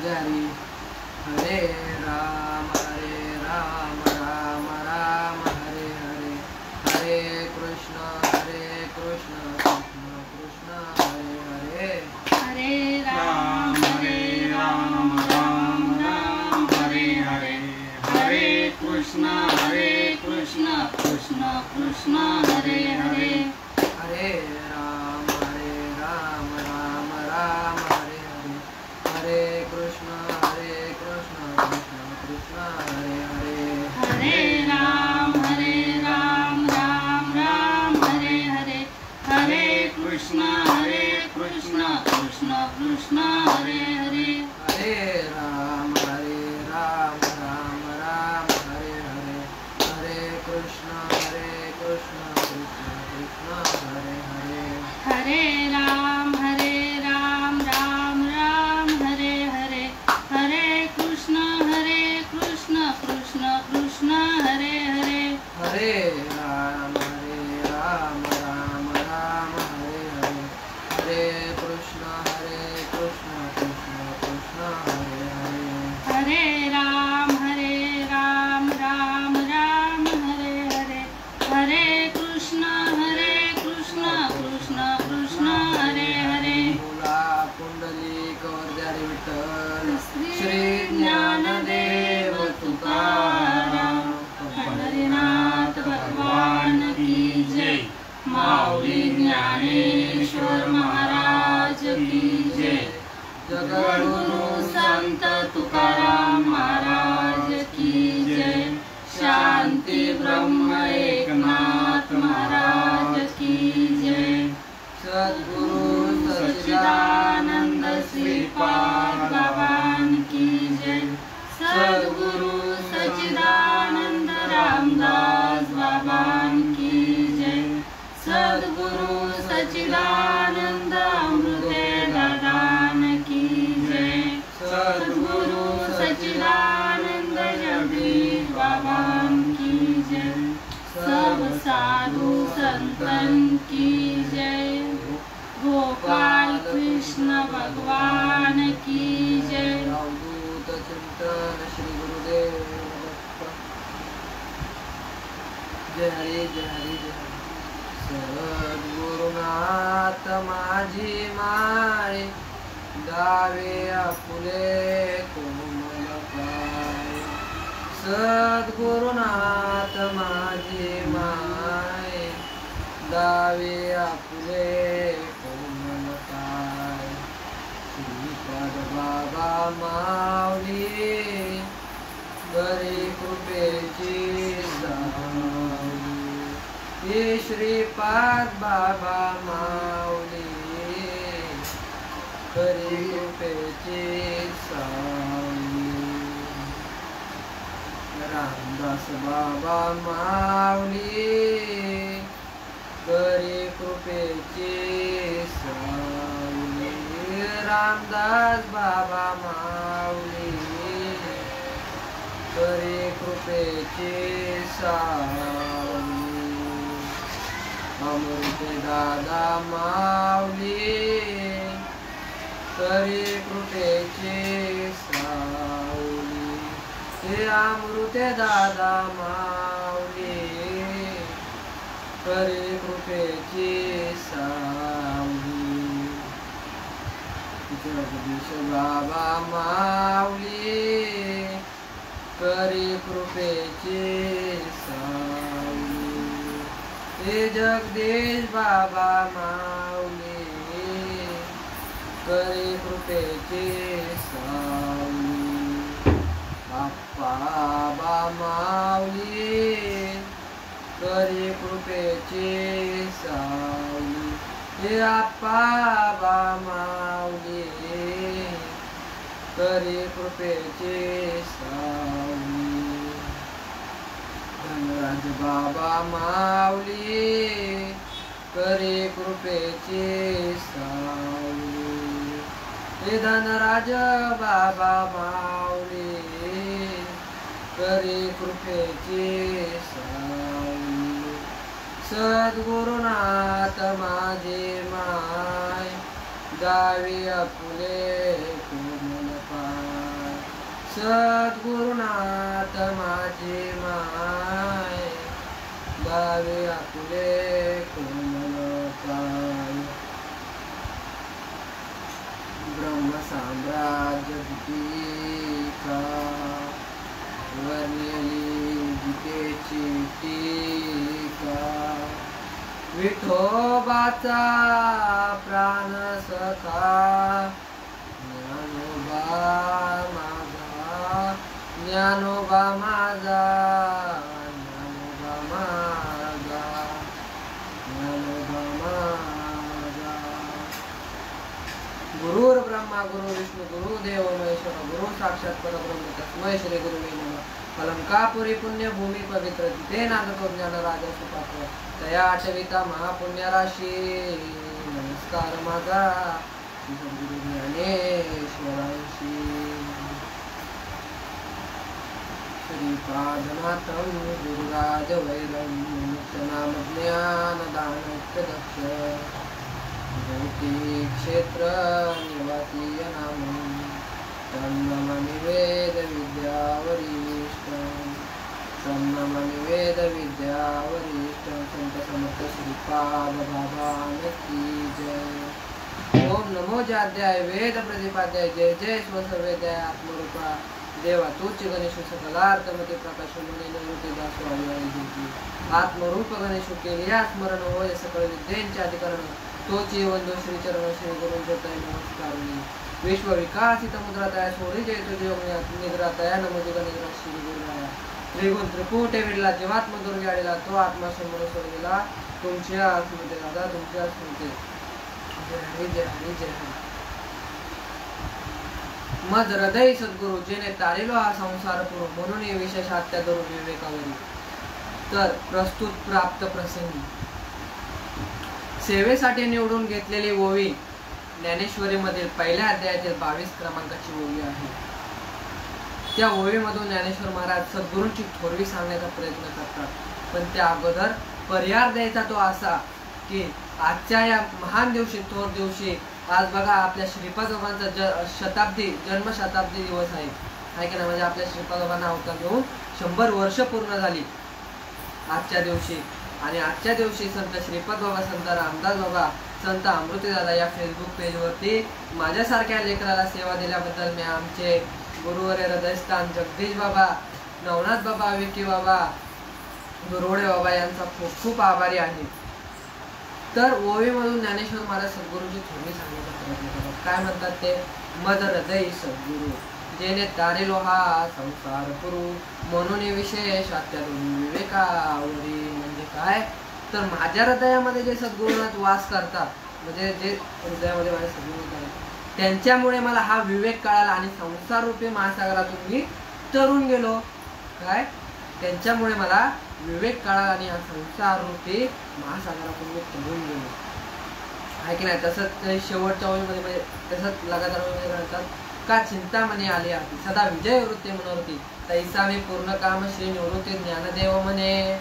जरी हरे राम राम राम हरे हरे, हरे कृष्ण कृष्ण कृष्ण हरे हरे, हरे राम राम राम हरे हरे, हरे कृष्ण कृष्ण कृष्ण हरे हरे, हरे राम राम राम हरे हरे, हरे कृष्ण कृष्ण कृष्ण हरे हरे, हरे राम राम राम हरे हरे, हरे कृष्ण कृष्ण कृष्ण हरे हरे, हरे राम राम राम हरे हरे, हरे कृष्ण कृष्ण कृष्ण हरे हरे, हरे राम राम हरे हरे, हरे कृष्ण कृष्ण कृष्ण हरे हरे, हरे राम राम हरे हरे, हरे कृष्ण कृष्ण कृष्ण हरे हरे, हरे राम राम हरे हरे, हरे कृष्ण कृष्ण कृष्ण हरे हरे, बोला पुंडलिक वरदारी विठ्ठल श्री ज्ञानदेव तुकाराम पंढरीनाथ भगवान की जय, माऊली ज्ञानेश्वर महाराज की जय, जगद्गुरु संत तुकाराम महाराज की जय, शांती ब्रह्म एकनाथ महाराज की जय, सद्गुरु सच्चिदानंद श्रीपाद बाबान की जय, सद्गुरु सच्चिदानंद रामदास बाबान की जय, सद्गुरु सच्चिदानंद अमृते दादान की जय, सद्गुरु सच्चिदानंद जगदीश बाबान की जय, सब साधु संतन की जय, गोपाल कृष्ण भगवान की जय, अवधूत चिंतन श्री गुरुदेव दत्त। जय हरी जय हरी जय हरी। सद्गुरुनाथ माझी माय, गावे आपुले कोमल पाय, सद्गुरुनाथ माझी माय, गावे आपुले कोमल पाय, श्रीपाद बाबा माऊली, गरी कृपेची सावली, हे श्रीपाद बाबा माऊली, गरी कृपेची सावली, रामदास बाबा माऊली, गरी कृपेची सावली, रामदास बाबा माऊली, गरी कृपेची सावली, अमृते दादा माऊली, गरी कृपेची सावली, हे अमृते दादा माऊली, गरी कृपेची सावली, जगदीश बाबा माऊली, गरी कृपेची सावली, हे जगदीश बाबा माऊली, गरी कृपेची सावली, बाप्पा बा माऊली, गरी कृपेची सावली, हे आप्पा बा माऊली, गरी कृपेची सावली, धनराज बाबा माऊली, गरी कृपेची सावली, हे धनराज बाबा माऊली, गरी कृपेची सावली, सद्गुरुनाथ माझे माय, गावी आपुले कोमल पाय, सद्गुरुनाथ माझे माय गावे आपुले कोमल काय ब्रह्म साम्राज्य टीका वर्णिली गीतेची टीका विठोबाचा प्राण सखा ज्ञानोबा माझा ज्ञानोबा माझा ज्ञानोबा माझा ज्ञानोबा माझा गुरुर् ब्रह्मा गुरु विष्णू गुरु देव महेश्वर गुरु साक्षात परब्रह्म तस्मै श्री गुरुवे नमः अलंकापुरी पुण्य भूमी पवित्र तिथे नांदतो ज्ञान राजा सुपात्र तया आठविता महापुण्य राशी नमस्कार माझा गुरु ज्ञानेश्वरांशी श्रीपादनाथं गुरुराज वैरं नित्यनाम ज्ञानदानप्रदक्ष ज्योति क्षेत्र निवासीय नामं तन्नमनि वेद विद्यावरिष्ठं तन्नमनि वेद विद्यावरिष्ठं संत समर्थ श्रीपाद बाबांकी जय। ओम नमो जाध्याय वेद प्रतिपाध्याय जय जय स्वसर्वेद्याय आत्मरूपा देवा तूच गणेश सकलार्थमते प्रकाश मुने निवृत्ती दासवाडी आत्मरूप गणेश केलिया स्मरण होय सकळ विद्येचे अधिकरण तोची वंदो श्री चरण श्री गुरु जय नमस्कार विश्व विकासित मुद्रातया सोडी जयतो योग निद्रातया नमोदी गणेश श्री गुरुराया त्रिगुण त्रिपुटे विडला जीवात्म दुर्गाडीला तो आत्मा समोर सोडला तुमच्या स्मृती दादा तुमच्या स्मृती जय हरी जय हरी जय हरी। मज हृदय सद्गुरु जेने तारिलो हा संसार पुरो म्हणून हे विशेष आत्या धरून विवेकावरी तर प्रस्तुत प्राप्त प्रसंगी सेवेसाठी निवडून घेतलेली ओवी ज्ञानेश्वरी मधील पहिल्या अध्यायातील 22 क्रमांकाची ओवी आहे। त्या ओवीमधून ज्ञानेश्वर महाराज सद्गुरूंची थोरवी सांगण्याचा प्रयत्न करतात, पण त्या अगोदर पर्याय द्यायचा तो असा की आजच्या या महान दिवशी थोर दिवशी आज बघा आपल्या श्रीपाद बाबांचा जन्म शताब्दी दिवस आहे की ना, म्हणजे आपल्या श्रीपाद बाबांना अवतार घेऊन 100 वर्ष पूर्ण झाली आजच्या दिवशी। आणि आजच्या दिवशी संत श्रीपाद बाबा, संत रामदास बाबा, संत अमृतीदादा या फेसबुक पेजवरती माझ्यासारख्या लेकराला सेवा दिल्याबद्दल मी आमचे गुरुवर्य हृदयस्थान जगदीश बाबा, नवनाथ बाबा, विकी बाबा, गुरुवडे बाबा यांचा खूप खूप आभारी आहे। तर ओवीमधून ज्ञानेश्वर महाराज सद्गुरूंची थोडी सांगण्याचा प्रयत्न करतात। काय म्हणतात ते? मद हृदय सद्गुरु जेने तारिलो हा संसार पुरू म्हणून विशेष अत्याधुन विवेकावरी। म्हणजे काय तर माझ्या हृदयामध्ये जे सद्गुरुनाथ वास करतात, म्हणजे जे हृदयामध्ये माझ्या सद्गुरुनाथ आहेत त्यांच्यामुळे मला हा विवेक कळाला आणि संसार रूपी महासागरातून मी तरून गेलो। काय त्यांच्यामुळे मला विवेक कळाला आणि हा संसार रूपी महासागरातून मी तरून गेलो आहे की नाही। तसंच शेवटच्या ओळीमध्ये म्हणजे तसंच लगातार ओळीमध्ये म्हणतात का चिंतामणी आली आहे सदा विजय वृत्ती मनोवृत्ती तैसा मी पूर्ण काम श्री निवृत्ती ज्ञानदेव म्हणे।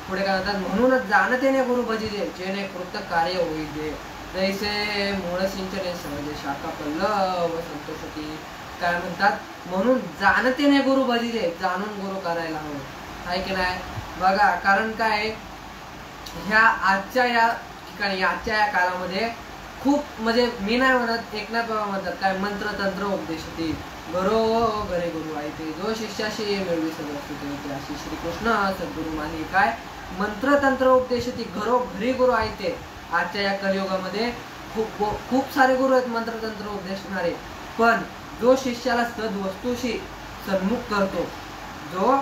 पुढे काय म्हणतात? म्हणूनच जाणतेने गुरु भजिले जेणे कृत कार्य होईजे जैसे मूळ सिंचने सहजे शाखा पल्लव संतोषती। काय म्हणतात? म्हणून जाणतेने गुरु भजिले जाणून गुरु करायला हवं आहे की नाही। बघा कारण काय ह्या आजच्या या ठिकाणी आजच्या या काळामध्ये खूप म्हणजे मी नाही म्हणत एकनाथ बाबा म्हणतात काय मंत्र तंत्र उपदेशती घरो घरे गुरु आहे ते जो शिष्याशी मिळवी सदस्यते अशी श्रीकृष्ण सद्गुरु मानी। काय मंत्र तंत्र उपदेशती घरो घरी गुरु आहे ते। आजच्या या कलियुगामध्ये खूप सारे गुरु आहेत मंत्र तंत्र उपदेशणारे, पण जो शिष्याला सद्वस्तूशी सन्मुख करतो, जो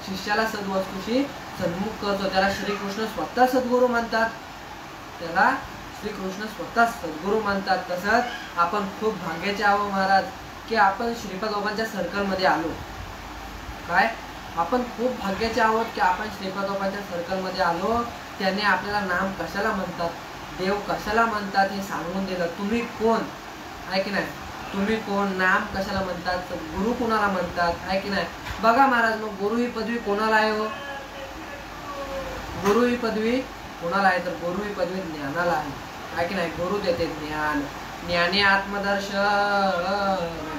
शिष्याला सद्वस्तूशी सन्मुख करतो त्याला श्रीकृष्ण स्वतः सद्गुरु म्हणतात, त्याला श्रीकृष्ण स्वतः सद्गुरु म्हणतात। तसंच आपण खूप भाग्याचे आहो महाराज की आपण श्रीपाद बाबांच्या सर्कलमध्ये आलो। काय आपण खूप भाग्याचे आहोत की आपण श्रीपाद बाबांच्या सर्कलमध्ये आलो। त्याने आपल्याला नाम कशाला म्हणतात, देव कशाला म्हणतात हे सांगून दिलं। तुम्ही कोण आहे की नाही, तुम्ही कोण, नाम कशाला म्हणतात, गुरु कोणाला म्हणतात आहे की नाही। बघा महाराज मग गुरु ही पदवी कोणाला आहे हो? गुरु ही पदवी कोणाला आहे तर गुरु ही पदवी ज्ञानाला आहे की नाही। गुरु देते ज्ञान, ज्ञाने आत्मदर्शन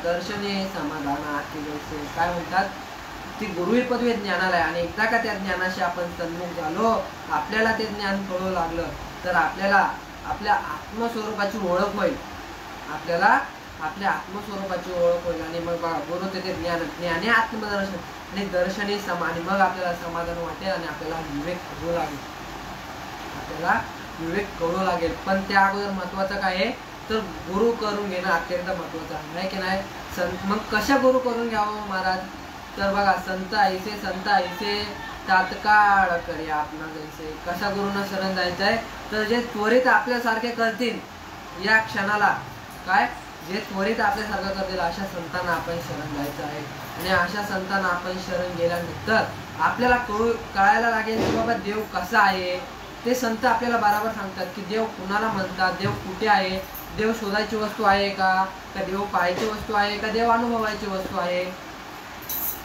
दर्शने समाधान की जैसे काय म्हणतात, ती गुरुही पदवी ज्ञानाला आहे. आणि एकदा का त्या ज्ञानाशी आपण सन्मुख झालो, आपल्याला ते ज्ञान कळू लागलं, तर आपल्याला आपल्या आत्मस्वरूपाची ओळख होईल. आपल्याला आपल्या आत्मस्वरूपाची ओळख होईल. आणि मग बघा, गुरु ते ज्ञान, ज्ञाने आत्मदर्शन आणि दर्शनी समाधी. मग आपल्याला समाधान वाटेल आणि आपल्याला विवेक कळू लागेल. आपल्याला विवेक कळू लागेल. पण त्या अगोदर महत्वाचं काय आहे, तर गुरु करून घेणं अत्यंत महत्वाचं आहे की नाही. मग कशा गुरु करून घ्यावं महाराज, तर बघा, संत ऐसे तात्काळ करे आपणा जैसे. कशा गुरुंना शरण जायचं आहे, तर जे त्वरित आपल्यासारखे करतील या क्षणाला, काय, जे त्वरित आपल्यासारखं करतील अशा संतांना आपण शरण जायचं आहे. आणि अशा संतांना आपण शरण गेल्यानंतर आपल्याला कळायला लागेल की बाबा देव कसा आहे. ते संत आपल्याला बरोबर सांगतात की देव कुणाला म्हणतात, देव कुठे आहे, देव शोधायची वस्तू आहे का देव पाहायची वस्तू आहे का देव अनुभवायची वस्तू आहे.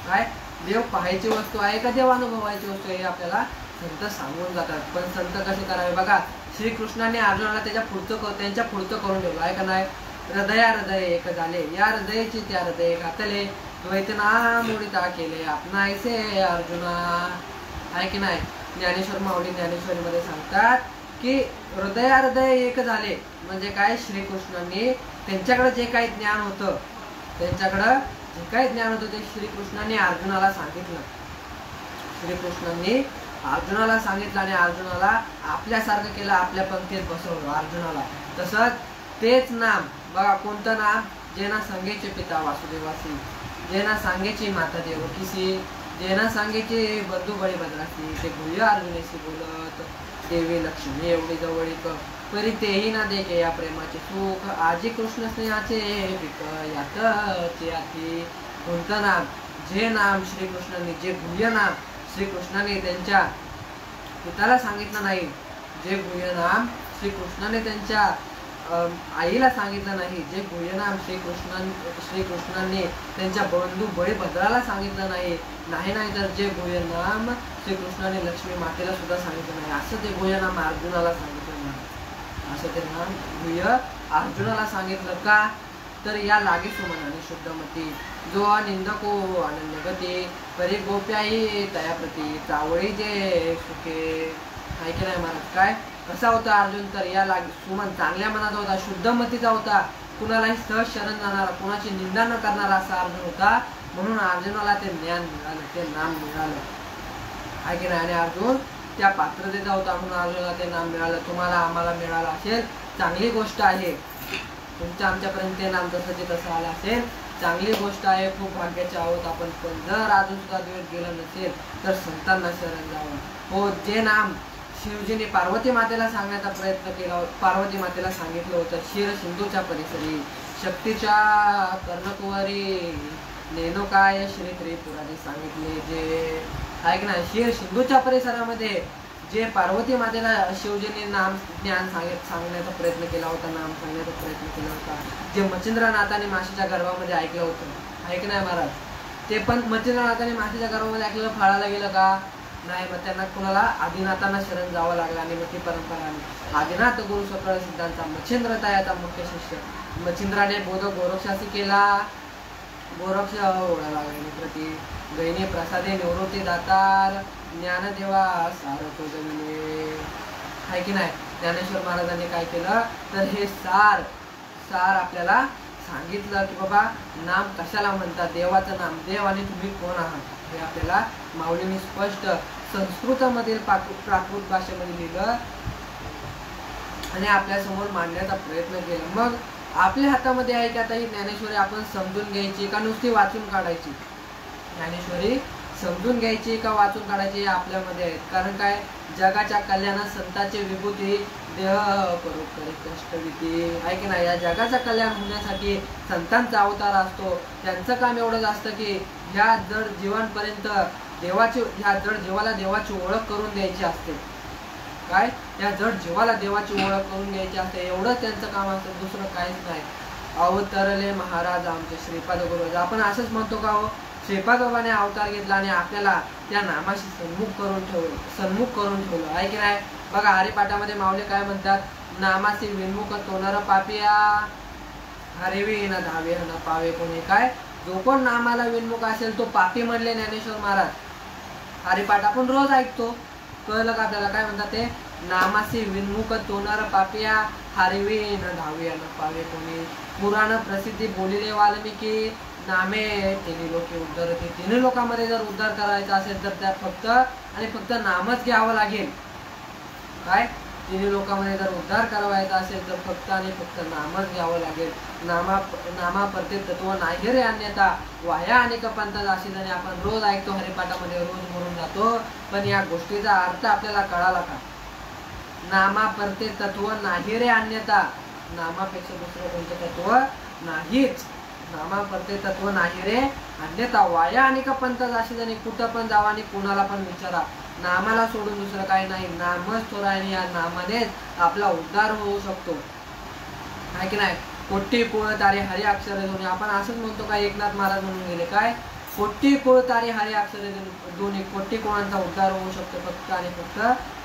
काय, देव पाहायची वस्तू आहे का देव अनुभवायची वस्तू आहे, आपल्याला संत सांगून जातात. पण संत कसे करावे बघा, श्रीकृष्णाने अर्जुनाला त्यांच्या पुढचं करून ठेवलं आहे का नाही. हृदय एक झाले, या हृदयाची त्या हृदय घातले, द्वैतना मोडिता केले आपणा ऐसे अर्जुना. आहे की नाही. ज्ञानेश्वर माऊली ज्ञानेश्वरीमध्ये सांगतात की हृदय एक झाले, म्हणजे काय, श्रीकृष्णांनी त्यांच्याकडे जे काही ज्ञान होतं, त्यांच्याकडं जे काही ज्ञान होतं ते श्रीकृष्णांनी अर्जुनाला सांगितलं. श्रीकृष्णांनी अर्जुनाला सांगितलं आणि अर्जुनाला आपल्यासारखं केलं, आपल्या पंक्तीत बसवलं अर्जुनाला. तसंच तेच नाम बघा, कोणतं नाम, जे ना सांगेचे पिता वासुदेवासी, जे ना सांगेची माता देवकीसी, जे ना सांगेचे बंधू बळीभद्रासी, ते गुह्य अर्जुनेशी बोलत देवी लक्ष्मी एवढी जवळीक, परी तेही ना देखे या प्रेमाचे सुख, आजी कृष्ण स्नेहाचे पिक यातचे आती. कोणतं नाम, जे नाम श्रीकृष्णांनी, जे गुह्य नाम श्रीकृष्णाने त्यांच्या पिताला सांगितलं नाही, जे गुह्य नाम श्रीकृष्णाने त्यांच्या आईला सांगितलं नाही, जे गुह्यनाम श्रीकृष्णांनी त्यांच्या बंधू बळीभद्राला सांगितलं नाही, नाही तर जे गुह्यनाम श्रीकृष्णाने लक्ष्मी मातेला सुद्धा सांगितलं नाही, असं ते गुह्यनाम अर्जुनाला सांगितलं नाही. असं ते नाम गुह्य अर्जुनाला सांगितलं का, तर या लागे सुमनाने शुद्धमती, जो निंदको अनन्यगती, परी गोप्याही तयाप्रती, चावळी जे सुखे. ऐके नाही महाराज. काय, कसा होता अर्जुन, तर या सुमन चांगल्या मनाचा होता, शुद्ध मतीचा होता, कुणालाही सहज शरण जाणारा, कुणाची निंदा न करणारा असा अर्जुन होता. म्हणून अर्जुनाला ते ज्ञान मिळालं, ते नाम मिळालं. आहे की नाही. आणि अर्जुन त्या पात्रतेचा होता म्हणून अर्जुनाला ते नाम मिळालं. तुम्हाला आम्हाला मिळालं असेल, चांगली गोष्ट आहे. तुमच्या आमच्यापर्यंत ते नाम जसं तसं आलं असेल, चांगली गोष्ट आहे, खूप भाग्याचे आहोत आपण. पण जर अजून सुद्धा दिवस गेला नसेल तर संतांना शरण जावं. हो, जे नाम शिवजीने पार्वती मातेला सांगण्याचा प्रयत्न केला, पार्वती मातेला सांगितलं होतं, शिर सिंधूच्या परिसरी शक्तीच्या कर्णकुवारी नेनो काय श्री त्रिपुराने सांगितले. जे ऐक ना, शिर सिंधूच्या परिसरामध्ये जे पार्वती मातेला शिवजीने नाम ज्ञान सांगण्याचा प्रयत्न केला होता, नाम सांगण्याचा प्रयत्न केला होता, जे मच्छिंद्रनाथाने माशीच्या गर्भामध्ये ऐकलं होतं. ऐक नाही महाराज. ते पण मच्छिंद्रनाथाने माशीच्या गर्भामध्ये ऐकलेलं फळाला गेलं का नाही. मग त्यांना कुणाला आदिनाथांना शरण जावं लागलं आणि मग ती परंपरा आली. आदिनाथ गुरु स्वप्न सिद्धांचा मच्छिंद्र याचा मुख्य शिष्य. मच्छिंद्राने बोध गोरक्षासी केला, गोरक्ष ओढा लागले प्रती गैने प्रसादे निवृत्ती दातार, ज्ञानदेवा सारथो जमिने. आहे की नाही. ज्ञानेश्वर महाराजांनी काय केलं, तर हे सार आपल्याला सांगितलं की बाबा नाम कशाला म्हणतात, देवाचं नाम, देव आणि तुम्ही कोण आहात हे आपल्याला माऊलींनी स्पष्ट संस्कृतमधील प्राकृत भाषेमध्ये लिहिलं आणि आपल्या समोर मांडण्याचा प्रयत्न केला. मग आपल्या हातामध्ये आहे की आता ही ज्ञानेश्वरी आपण समजून घ्यायची का नुसती वाचून काढायची. ज्ञानेश्वरी समजून घ्यायची का वाचून काढायची आपल्यामध्ये आहेत. कारण काय, जगाच्या कल्याणात संतांची विभूती देह करू करी कष्टविती. आहे की नाही. या जगाचं कल्याण होण्यासाठी संतांचा अवतार असतो. त्यांचं काम एवढंच असतं की ह्या जड जीवांपर्यंत ह्या जड जीवाला देवाची ओळख करून द्यायची असते. काय, या जड जीवाला देवाची ओळख करून द्यायची असते, एवढंच त्यांचं काम असतं, दुसरं काहीच नाही. अवतरले महाराज आमचे श्रीपाद गुरुराज. आपण असंच म्हणतो का हो, श्रीपाद बाबाने अवतार घेतला आणि आपल्याला त्या नामाशी सन्मुख करून ठेवलं. आहे की नाही. बघा हरिपाठामध्ये माऊली काय म्हणतात, नामाशी विन्मुख तोनर पापिया, हरेवी न धावे न पावे कोणी. काय, जो कोण नामाला विनमुख असेल तो पापी म्हणले ज्ञानेश्वर महाराज. हरिपाठ आपण रोज ऐकतो, कळलं का आपल्याला काय म्हणतात ते? नामासी विनमुख तोनार पापिया, हरिवी न धाविया न पावे कोणी. पुराण प्रसिद्धी बोलिले वाल्मिकी, नामे तिन्ही लोके उद्धारते. तिन्ही लोकांमध्ये जर उद्धार करायचा असेल तर त्यात फक्त आणि फक्त नामच घ्यावं लागेल. काय? तिन्ही लोकांमध्ये जर उद्धार करावायचा असेल तर फक्त आणि फक्त नामच घ्यावं लागेल. नामा परते तत्व नाही रे अन्यथा, वाया आणि कपांता अशी जणी आपण रोज ऐकतो, हरिपाठामध्ये रोज म्हणून जातो. पण या गोष्टीचा अर्थ आपल्याला कळाला का? नामा परते तत्व नाही रे अन्यथा, नामापेक्षा दुसरं कोणतं तत्व नाहीच. नामा परते तत्व नाही रे अन्यथा, वाया आणि कपांता अशी जणी कुठं पण जावा आणि कुणाला पण विचारा, नामाला सोडून दुसरं काही नाही. नामच थोडा आणि या नामानेच आपला उद्धार होऊ शकतो, आहे की नाही? कोटी कुळ तारे हरी अक्षरे दोन्ही. आपण असंच म्हणतो काय? एकनाथ महाराज म्हणून गेले काय? कोटी कुळ तारे हरी अक्षरे दोन्ही. कोटी कुळांचा उद्धार होऊ शकतो फक्त आणि फक्त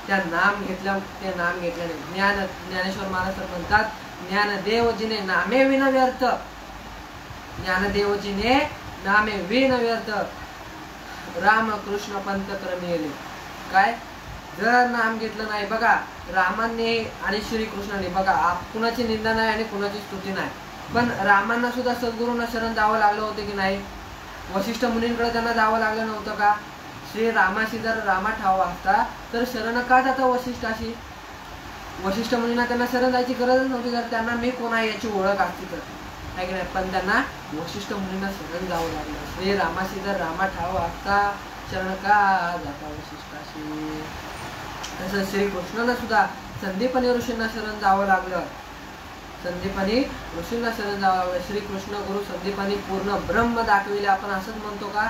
त्या नाम घेतल्याने. ज्ञानेश्वर महाराज तर म्हणतात, ज्ञानदेवजीने नामे विन व्यर्थ, ज्ञानदेवजीने नामे विन व्यर्थ, राम कृष्ण पंथ क्रमी गेले. काय? जर नाम घेतलं नाही, बघा रामांनी आणि श्रीकृष्णाने, बघा कुणाची निंदा नाही आणि कुणाची स्तुती नाही, पण रामांना सुद्धा सद्गुरूंना शरण जावं लागलं होतं की नाही? वशिष्ठ मुनींकडे त्यांना जावं लागलं नव्हतं का? श्री रामाशी जर रामा ठावा असता तर शरण का जाता वशिष्ठाशी? वशिष्ठ मुनींना त्यांना शरण जायची गरजच नव्हती जर त्यांना मी कोण आहे याची ओळख असती तर, आहे की नाही? पण त्यांना वशिष्ठ मुनींना शरण जावं लागलं. श्री रामाशी जर रामा ठावा असता शरण का जाता वशिष्ठाशी? तसं श्रीकृष्णाला सुद्धा संदीपनी ऋषींना शरण जावं लागलं. संदीपनी ऋषींना शरण जावं लागलं. श्रीकृष्ण गुरु संदीपनी पूर्ण ब्रह्म दाखविले. आपण असंच म्हणतो का?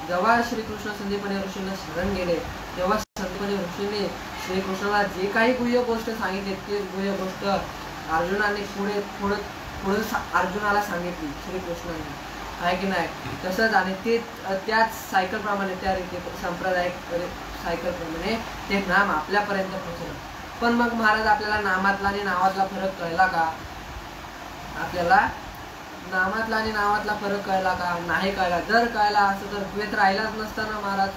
जेव्हा श्रीकृष्ण संदीपनी ऋषींना शरण गेले तेव्हा संदीपनी ऋषींनी श्रीकृष्णाला जे काही गुह्य गोष्ट सांगितली तेच गुह्य गोष्ट अर्जुनाने पुढे अर्जुनाला सांगितली श्रीकृष्णाने, आहे की नाही? तसंच आणि ते त्याच सायकल प्रमाणे, त्या रीती सांप्रदायिक सायकल प्रमाणे ते नाम आपल्यापर्यंत पोहोचलं. पण मग महाराज आपल्याला नामातला आणि नावातला फरक कळला का? आपल्याला नामातला आणि नावातला फरक कळला का? नाही कळला. जर कळला असं तर द्वैत राहिलाच नसता ना महाराज.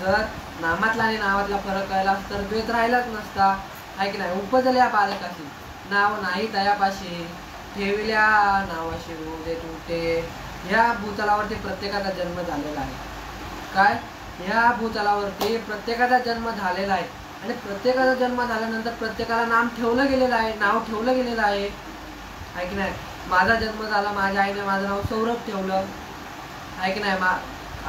जर नामातला आणि नावातला फरक कळला असता तर द्वैत राहिलाच नसता, आहे की नाही? उपजल्या बालकाशी नाव नाही दयापाशी, ठेविल्या नावाशी रोजे तुटे. ह्या भूतलावरती प्रत्येकाचा जन्म झालेला आहे. काय? ह्या भूतलावरती प्रत्येकाचा जन्म झालेला आहे आणि प्रत्येकाचा जन्म झाल्यानंतर प्रत्येकाला नाम ठेवलं गेलेलं आहे, नाव ठेवलं गेलेलं आहे, आहे की नाही? माझा जन्म झाला, माझ्या आईने माझं नाव सौरभ ठेवलं, आहे की नाही?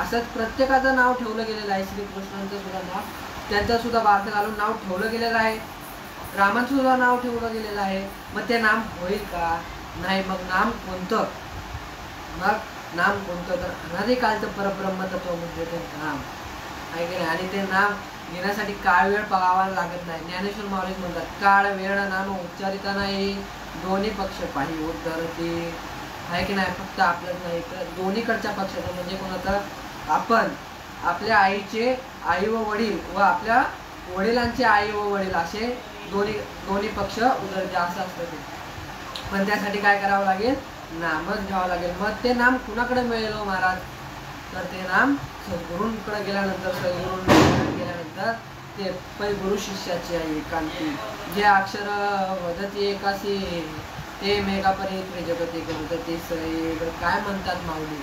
असंच प्रत्येकाचं नाव ठेवलं गेलेलं आहे. श्रीकृष्णांचं सुद्धा नाव, त्यांचं सुद्धा बारसं घालून नाव ठेवलं गेलेलं आहे. रामाचं सुद्धा नाव ठेवलं गेलेलं आहे. मग ते नाम होईल का? नाही. मग नाम कोणतं? तर अनादिकालचं परब्रह्म तत्व म्हणजे ते नाम, आहे की नाही? आणि ते नाम घेण्यासाठी काळ वेळ पाहावा लागत नाही. ज्ञानेश्वर महाराज म्हणतात, काळ वेळ नाम उच्चारिता नाही, दोन्ही पक्ष पाही उद्धरते, आहे की नाही? फक्त आपलंच नाही तर दोन्हीकडच्या पक्षाचं, म्हणजे कोणाचं? आपण आपल्या आईचे आई व वडील व आपल्या वडिलांचे आई व वडील असे दोन्ही पक्ष उद्धरते असं असतं ते. पण त्यासाठी काय करावं लागेल? नामच घ्यावं लागेल. मग ते नाम कुणाकडे मिळेल महाराज? तर ते नाम सद्गुरूंकडे गेल्यानंतर ते पै गुरु शिष्याची आहे एकांती. जे अक्षर वदती एकासी ते मेघापरी जगती गणपती सैग. काय म्हणतात माऊली?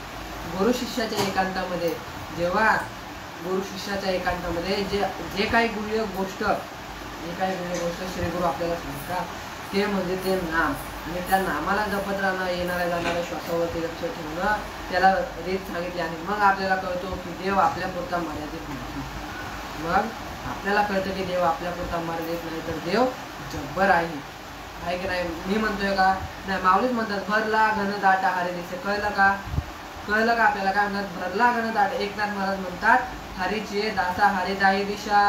गुरु शिष्याच्या एकांतामध्ये, जेव्हा गुरु शिष्याच्या एकांतामध्ये जे काही गुह्य गोष्ट श्रीगुरु आपल्याला सांगतात ते म्हणजे ते नाम. आणि त्या नामाला जपत राहणं, येणाऱ्या जाणाऱ्या श्वासावरती लक्ष ठेवणं, त्याला रीत सांगितली. आणि मग आपल्याला कळतो की देव आपल्यापुरता मर्यादित नाही. मग आपल्याला कळतं की देव आपल्यापुरता मर्यादित नाही तर देव जब्बर आहे की नाही? मी म्हणतोय का? नाही, माऊलीच म्हणतात, भरला घन दाटा हरी दिसे. कळलं का आपल्याला? काय म्हणतात? भरला घन दाट. एकनाथ महाराज म्हणतात, हरीची दासा हरी दाही दिशा,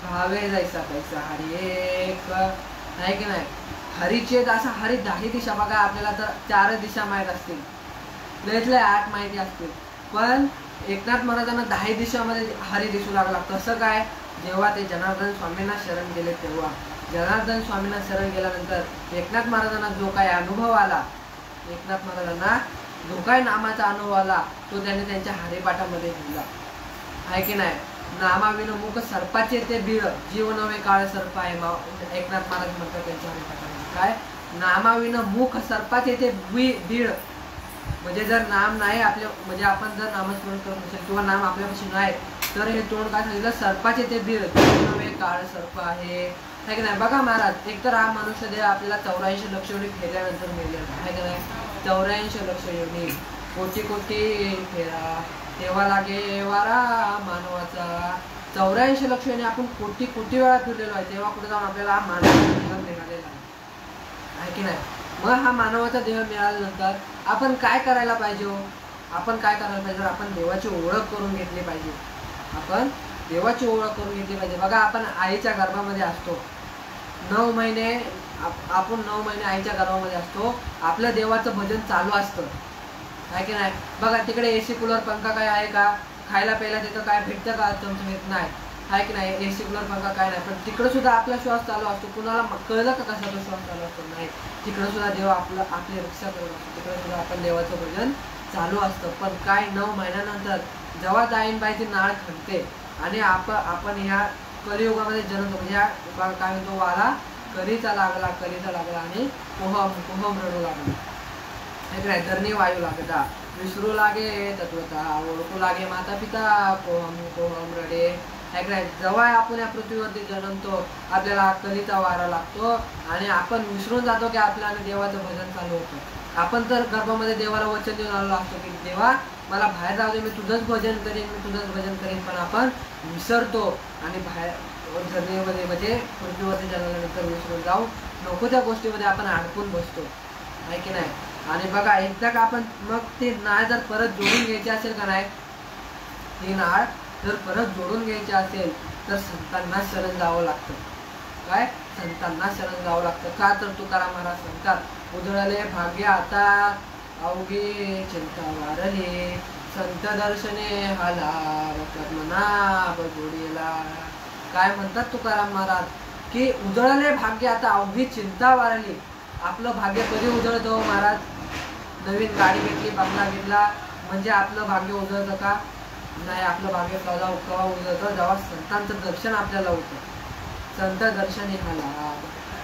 भावे जायचा पैसा हरी एक, आहे की नाही? हरीचे दासा हरी दाही दिशा. बघा आपल्याला तर 4 दिशा माहीत असतील, लयतल्या 8 माहिती असतील, पण एकनाथ महाराजांना 10 दिशामध्ये हरी दिसू लागला. कसं काय? जेव्हा ते जनार्दन स्वामींना शरण गेले तेव्हा. जनार्दन स्वामींना शरण गेल्यानंतर एकनाथ महाराजांना जो काही अनुभव आला, एकनाथ महाराजांना जो काय नामाचा अनुभव आला तो त्याने त्यांच्या हरिपाठामध्ये लिहिला आहे की नाही. नामाविन मुख सर्पाचे ते बीळ, जीव नवे काळ सर्प आहे. एकनाथ महाराज म्हणतात त्यांच्या हरिपाठामध्ये काय, नामाविन मुख सर्पाचे ते बीळ, म्हणजे जर नाम नाही आपल्या, म्हणजे आपण जर नामस्मरण करत नसेल किंवा नाम आपल्यापाशी नाही तर हे तोंड काय सांगितलं, सर्पाचे ते बीळ, जीव नवे काळ सर्प आहे की नाही. बघा महाराज, एक तर हा मनुष्य देह आपल्याला 84 लक्ष योनी फेऱ्यानंतर मिळेल आहे की नाही. 84 लक्ष योनी, कोटी कोटी फेरा तेव्हा लागे वारा मानवाचा. 84 लक्ष योनी आपण कोटी कोटी वेळा फिरलेलो आहे, तेव्हा कुठे जाऊन आपल्याला हा मानवाचा देह मिळालेला आहे की नाही. मग हा मानवाचा देह मिळाल्यानंतर आपण काय करायला पाहिजे हो, आपण काय करायला पाहिजे, आपण देवाची ओळख करून घेतली पाहिजे. आपण देवाची ओळख करून घेतली पाहिजे. बघा, आपण आईच्या गर्भामध्ये असतो 9 महिने, आपण 9 महिने आईच्या गर्भामध्ये असतो, आपल्या देवाचं भजन चालू असतं आहे की नाही. बघा, तिकडे एसी कूलर पंखा काय आहे का, खायला प्यायला तिथं काय भेटतं का, चमचमीत नाही आहे की नाही. एसी कूलर पंखा काय नाही, पण तिकडे सुद्धा आपला श्वास चालू असतो. कुणाला कळलं का कसा तो श्वास चालू असतो, नाही. तिकडे सुद्धा देव आपली रक्षा करत असतो, तिकडे सुद्धा आपण देवाचं भजन चालू असतं. पण काय 9 महिन्यानंतर जेव्हा दाईनबाईची नाळ खणते आणि आपण ह्या कलियुगामध्ये जन्मतो, म्हणजे काय म्हणतो, वारा कलीचा लागला आणि कोहम रडू लागला. धरणी वायू लागता, विसरू लागे तत्वता, ओळखू लागे माता पिता, कोहम रडे. जेव्हा आपण या पृथ्वीवरती जन्मतो आपल्याला कलीचा वारा लागतो आणि आपण विसरून जातो की आपल्या आणि देवाचं भजन चालू होतं. आपण तर गर्भामध्ये देवाला वचन देऊन आलेलो असतो की देवा मला बाहेर जाऊ दे, मी तुझंच भजन करेन, पण आपण विसरतो आणि बाहेर जमिनीमध्ये म्हणजे पृथ्वीवरती जन्मल्यानंतर विसरून जाऊ नको त्या गोष्टीमध्ये आपण अडकून बसतो आहे की नाही. आणि बघा, एकदा का आपण मग ती नाळ जर परत जोडून घ्यायची असेल का नाही, ती नाळ जर परत जोडून घ्यायची असेल तर संतांना शरण जावं लागतं. काय, संतांना शरण जावं लागतं का, तर तुकाराम महाराज सांगतात, उजळले भाग्य आता अवघी चिंता वारली, संत दर्शने हाला कर्मनाभ जोडीला. काय म्हणतात तुकाराम महाराज की उजळले भाग्य आता अवघी चिंता वारली. आपलं भाग्य कधी उजळतं महाराज, नवीन गाडी घेतली, बंगला घेतला म्हणजे आपलं भाग्य उजळतं का, नाही. आपलं भाग्य केव्हा उजळतं, जेव्हा संतांचं दर्शन आपल्याला होतं. संत दर्शनी हाला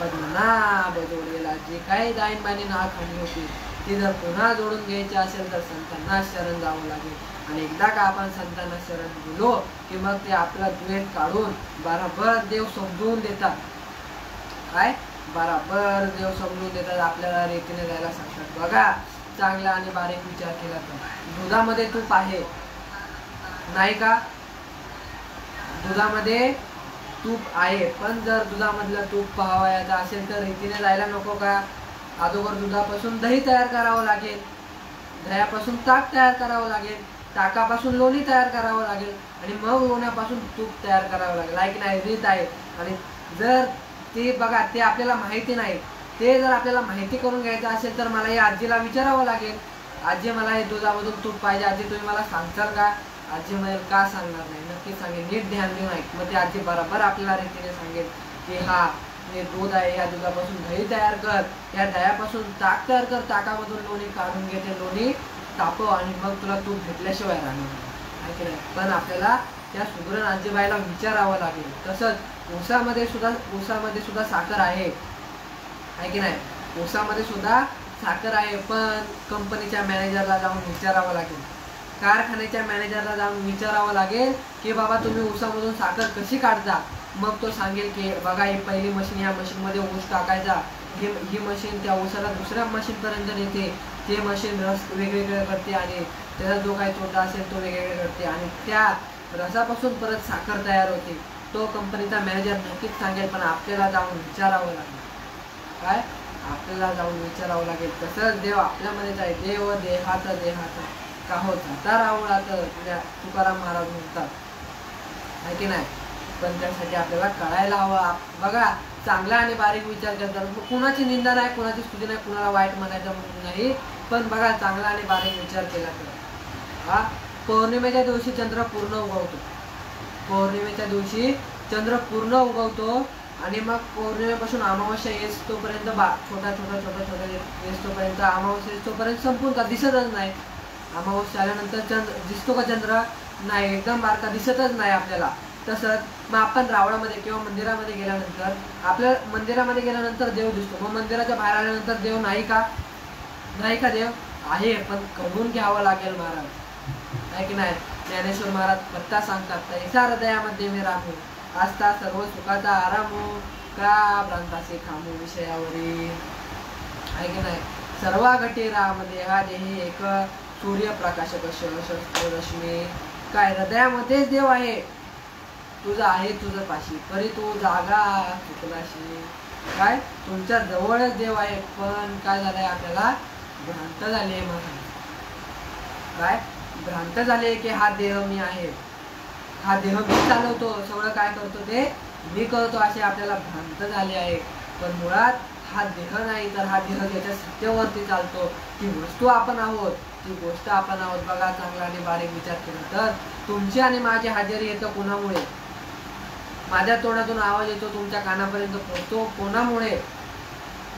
पद्मनाभ जोडीला. जी काही दाईनबाईने नाळ खाली होती ती जर पुन्हा जोडून घ्यायची असेल तर संतांना शरण जावं लागेल. आणि एकदा का आपण संतांना शरण गेलो की मग ते आपला द्वेष काढून बराबर देव समजून देतात. काय, बराबर देव समजून देतात, आपल्याला रीतीने जायला सांगतात. बघा, चांगला आणि बारीक विचार केला तर दुधामध्ये तूप आहे नाही का, दुधामध्ये तूप आहे, पण जर दुधामधलं तूप पाहायचं असेल तर रीतीने जायला नको का. अगोदर दुधापासून दही तयार करावं लागेल, दह्यापासून ताक तयार करावं लागेल, ताकापासून लोणी तयार करावं लागेल आणि मग लोण्यापासून तूप तयार करावं लागेल आहे की नाही. रीत आहे. आणि जर ते बघा, ते आपल्याला माहिती नाही, ते जर आपल्याला माहिती करून घ्यायचं असेल तर मला या आजीला विचारावं लागेल, आजी मला हे दुधामधून तूप पाहिजे, आजी तुम्ही मला सांगताल का. आजी म्हणेल का सांगणार नाही, नक्की सांगेल, नीट ध्यान देऊन ऐक. मग ती आजी बरोबर आपल्याला रीतीने सांगेल की हा हे दूध आहे, या दुधापासून दही तयार कर, या दह्यापासून ताक तयार कर, ताकामधून लोणी काढून घेते, लोणी तापव आणि मग तुला तूप घेतल्याशिवाय राहणार आहे की नाही. पण आपल्याला त्या सुगरण आजीबाईला विचारावं लागेल. तसंच ऊसामध्ये सुद्धा साखर आहे की नाही. ऊसामध्ये सुद्धा साखर आहे, पण कंपनीच्या मॅनेजरला जाऊन विचारावं लागेल, कारखान्याच्या मॅनेजरला जाऊन विचारावं लागेल की बाबा तुम्ही ऊसामधून साखर कशी काढता. मग तो सांगेल की बघा, ही पहिली मशीन, या मशीनमध्ये ऊस टाकायचा, ही मशीन त्या ऊसाला दुसऱ्या मशीनपर्यंत नेते, ते मशीन रस वेगवेगळे करते आणि त्याचा जो काही तोटा असेल तो वेगवेगळे करते आणि त्या रसापासून परत साखर तयार होते. तो कंपनीचा मॅनेजर नक्कीच सांगेल, पण आपल्याला जाऊन विचारावं लागेल. काय, आपल्याला जाऊन विचारावं लागेल. तसंच देव आपल्यामध्येच आहे. देव देहात का हो जाता रावळात, तुकाराम महाराज म्हणतात आहे की नाही. पण त्यासाठी आपल्याला कळायला हवं. बघा, चांगला आणि बारीक विचार करतात, कुणाची निंदा नाही, कुणाची स्तुती नाही, कुणाला वाईट म्हणायचं नाही, पण बघा चांगला आणि बारीक विचार केला तर हा. पौर्णिमेच्या दिवशी चंद्र पूर्ण उगवतो, पौर्णिमेच्या दिवशी चंद्र पूर्ण उगवतो आणि मग पौर्णिमेपासून अमावस्या येस तोपर्यंत छोटा येस तोपर्यंत अमावस्या येस तोपर्यंत संपून का दिसतच नाही. अमावस्या आल्यानंतर दिसतो का चंद्र? नाही, एकदम बारका दिसतच नाही आपल्याला. तसंच मग आपण रावणामध्ये किंवा मंदिरामध्ये गेल्यानंतर आपल्या मंदिरामध्ये गेल्यानंतर देव दिसतो. मग मंदिराच्या बाहेर आल्यानंतर देव नाही का? नाही का? देव आहे, पण करून घ्यावं लागेल महाराज, आहे की नाही? ज्ञानेश्वर महाराज पत्ता सांगतात, ऐसा हृदयामध्ये मी रामू, आस्था सर्व सुखाचा आरामो, का भ्रांतासे खामू विषयावरी, आहे की नाही? सर्वा घटे राम देहा देही एक, सूर्यप्रकाशक रश्मी. काय हृदयामध्येच देव आहे, तुझं आहे तुझं पाशी, तरी तू जागा चुकलाशी. काय तुमच्या जवळच देव आहे, पण काय झालंय आपल्याला? भ्रांत झाली आहे. काय भ्रांत झाले की हा देह मी आहे, हा देह मी चालवतो, सगळं काय करतो ते मी करतो, असे आपल्याला भ्रांत झाले आहे. पण मुळात हा देह नाही, तर हा देह त्याच्या सत्तेवरती चालतो. ती वस्तू आपण आहोत, ती गोष्ट आपण आहोत. बघा, चांगला आणि बारीक विचार केला तर तुमची आणि माझी हजेरी येतं कोणामुळे? माझ्या तोंडातून आवाज येतो, तुमच्या कानापर्यंत पोहोचतो कोणामुळे?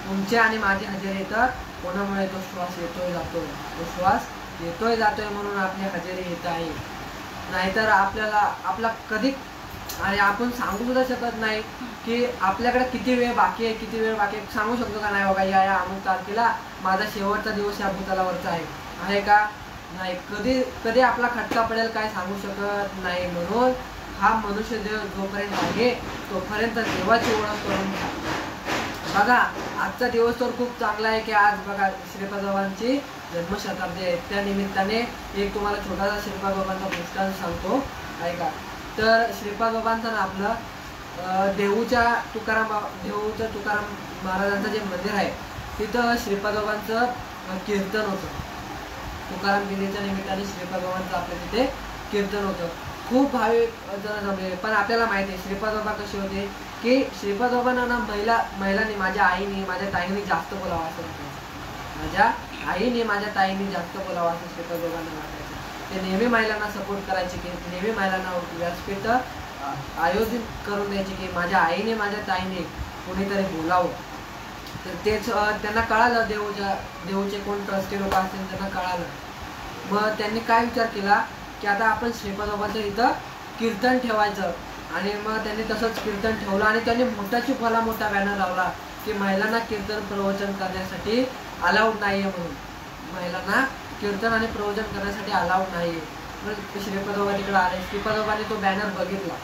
तुमचे आणि माझी हजेरी येतात कोणामुळे? तो श्वास येतोय जातोय, तो श्वास येतोय जातोय म्हणून आपली हजेरी येत आहे. नाहीतर आपला कधी, आणि आपण सांगू सुद्धा शकत नाही की आपल्याकडे किती वेळ बाकी आहे. सांगू शकतो का? नाही बाबा, या अमुक तारखेला माझा शेवटचा दिवस या भूतलावरचा आहे का? नाही. कधी आपला खटका पडेल काय सांगू शकत नाही. म्हणून हा मनुष्य देव जोपर्यंत आहे तोपर्यंत देवाची ओळख करून घ्या. बघा, आजचा दिवस तर खूप चांगला आहे की आज बघा श्रीपाद बाबांची जन्मशताब्दी आहे. त्या निमित्ताने एक तुम्हाला छोटासा श्रीपाद बाबांचा दृष्टांत सांगतो, ऐका. तर श्रीपाद बाबांचं ना आपलं देहूच्या तुकाराम महाराजांचं जे मंदिर आहे तिथं श्रीपाद बाबांचं कीर्तन होतं. तुकाराम गिरीच्या निमित्ताने श्रीपाद बाबांचं आपल्या तिथे कीर्तन होतं. खूप भाविक जण जमले. पण आपल्याला माहिती आहे श्रीपाद बाबा कसे होते की श्रीपाद बाबांना ना महिलांनी, माझ्या आईने, माझ्या ताईने जास्त बोलावं असं वाटायचं. माझ्या आईने, माझ्या ताईने जास्त बोलावं असं श्रीपाद बाबांना वाटायचं. ते नेहमी महिलांना सपोर्ट करायचे की नेहमी महिलांना व्यासपीठ आयोजित करून द्यायचे की माझ्या आईने, माझ्या ताईने कोणीतरी बोलावं. तर तेच त्यांना कळालं, देऊचे कोण ट्रस्टी लोक असतील त्यांना कळालं. मग त्यांनी काय विचार केला की आता आपण श्रीपाद बाबांचं इथं कीर्तन ठेवायचं. आणि मग त्यांनी तसंच कीर्तन ठेवलं आणि त्यांनी मोठा बॅनर लावला की महिलांना कीर्तन प्रवचन करण्यासाठी अलाउड नाही आहे म्हणून. महिलांना कीर्तन आणि प्रवचन करण्यासाठी अलाउड नाही आहे. मग श्रीपाद बाबा तिकडे आले. श्रीपाद बाबांनी तो बॅनर बघितला.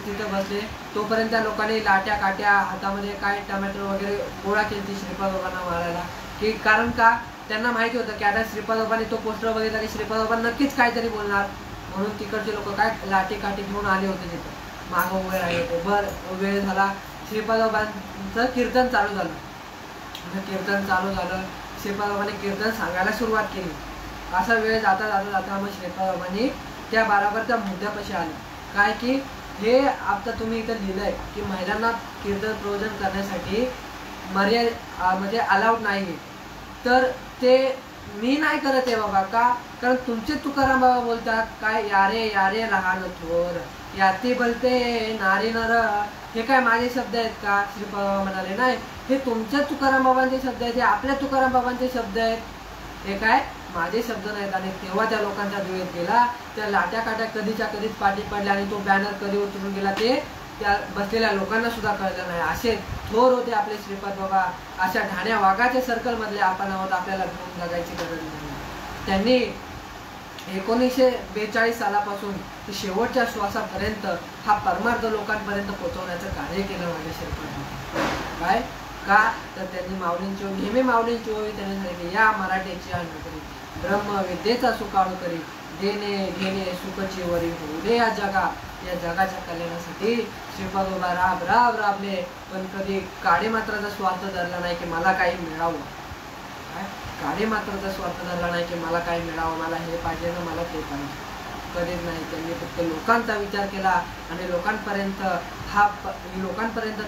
तिथं बसले. तोपर्यंत त्या लोकांनी लाट्या काट्या हातामध्ये काय टमॅटो वगैरे गोळा केली श्रीपाद बाबांना मारायला. की कारण का? त्यांना माहिती होतं की आता श्रीपाद बाबांनी तो पोस्टर बघितला की श्रीपाद बाबा नक्कीच काहीतरी बोलणार. म्हणून तिकडचे लोक काय लाठी काठी घेऊन आले होते तिथं, मागं उभे राहिले होते. वेळ झाला, श्रीपाद बाबांचं कीर्तन चालू झालं. श्रीपाद बाबांनी कीर्तन सांगायला सुरुवात केली. असा वेळ जाता मग श्रीपाद बाबांनी त्या बरोबर त्या मुद्द्यापाशी आले. काय की हे आता तुम्ही इथं लिहिलंय की महिलांना कीर्तन प्रवचन करण्यासाठी म्हणजे अलाउड नाही. तर ते मी नाही करत आहे बाबा. का? कारण तुमचे तुकाराम बाबा बोलतात काय, यारे लहान थोर याती बोलते नारी नर. हे काय माझे शब्द आहेत का? श्रीपाद बाबा म्हणाले नाही, हे तुमच्या तुकाराम बाबांचे शब्द आहेत, हे आपल्या तुकाराम बाबांचे शब्द आहेत. हे काय माझे शब्द नाहीत. आणि तेव्हा त्या लोकांच्या डोळ्यात गेला. त्या लाट्या काट्या कधीच्या कधीच पाठी पडल्या आणि तो बॅनर कधी उतरून गेला ते त्या बसलेल्या लोकांना सुद्धा कळलं नाही. असे थोर होते आपले श्रीपाद बाबा. अशा ढाण्या वाघाच्या सर्कल मधले आपण आहोत, आपल्याला घेऊन जगायची गरज नाही. त्यांनी 1942 सालापासून शेवटच्या श्वासापर्यंत हा परमार्थ लोकांपर्यंत पोहोचवण्याचं कार्य केलं माझ्या श्रीपाद. काय का? तर त्यांनी नेहमी माऊलींची ओवी त्यांनी सांगितली, या मराठीची अन्न ब्रह्मविद्येचा सुकाळू करी, देणे घेणे सुखची वरी होऊ दे या जगाच्या कल्याणासाठी. श्रीपाद बाबा राबले. पण कधी काळे मात्राचा स्वार्थ धरला नाही की मला काही मिळावं. काळे मात्राचा स्वार्थ धरला नाही की मला काही मिळावं, मला हे पाहिजे ना मला ते पाहिजे. कधीच नाही. त्यांनी फक्त लोकांचा विचार केला आणि लोकांपर्यंत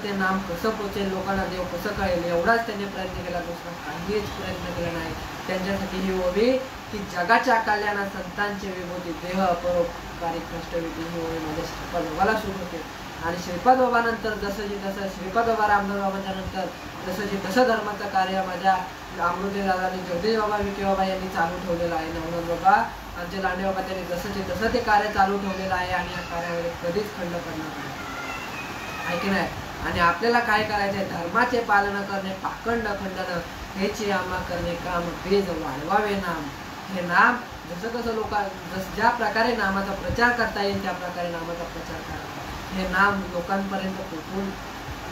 ते नाम कसं पोचेल, लोकांना देव कसं कळेल एवढाच त्यांनी प्रयत्न केला. दुसरा काहीच प्रयत्न केला नाही. त्यांच्यासाठी ही ओवी की जगाच्या कल्याणात संतांची विभूती देह परोपकारी कष्टविधी ही ओवी माझ्या श्रीपाद बाबाला सुरू होते. आणि श्रीपाद बाबानंतर जसं श्रीपाद बाबा रामदास बाबांच्या नंतर जसं धर्माचं कार्य माझ्या अमृते दादा आणि जगदीश बाबा विखे बाबा यांनी चालू ठेवलेलं आहे. नवनाथ बाबा आमचे लांडे बाबा त्यांनी जसं ते कार्य चालू ठेवलेलं आहे आणि या कार्यामध्ये कधीच खंड पडणार नाही, आहे की नाही. आणि आपल्याला काय करायचं आहे, धर्माचे पालन करणे, पाखंड खंडन हेचे आम्हा करणे काम, बेज वाढवावे नाम. हे नाम जसं ज्या प्रकारे नामाचा प्रचार करता येईल त्या प्रकारे नामाचा प्रचार करावा. हे नाम लोकांपर्यंत पोहोचून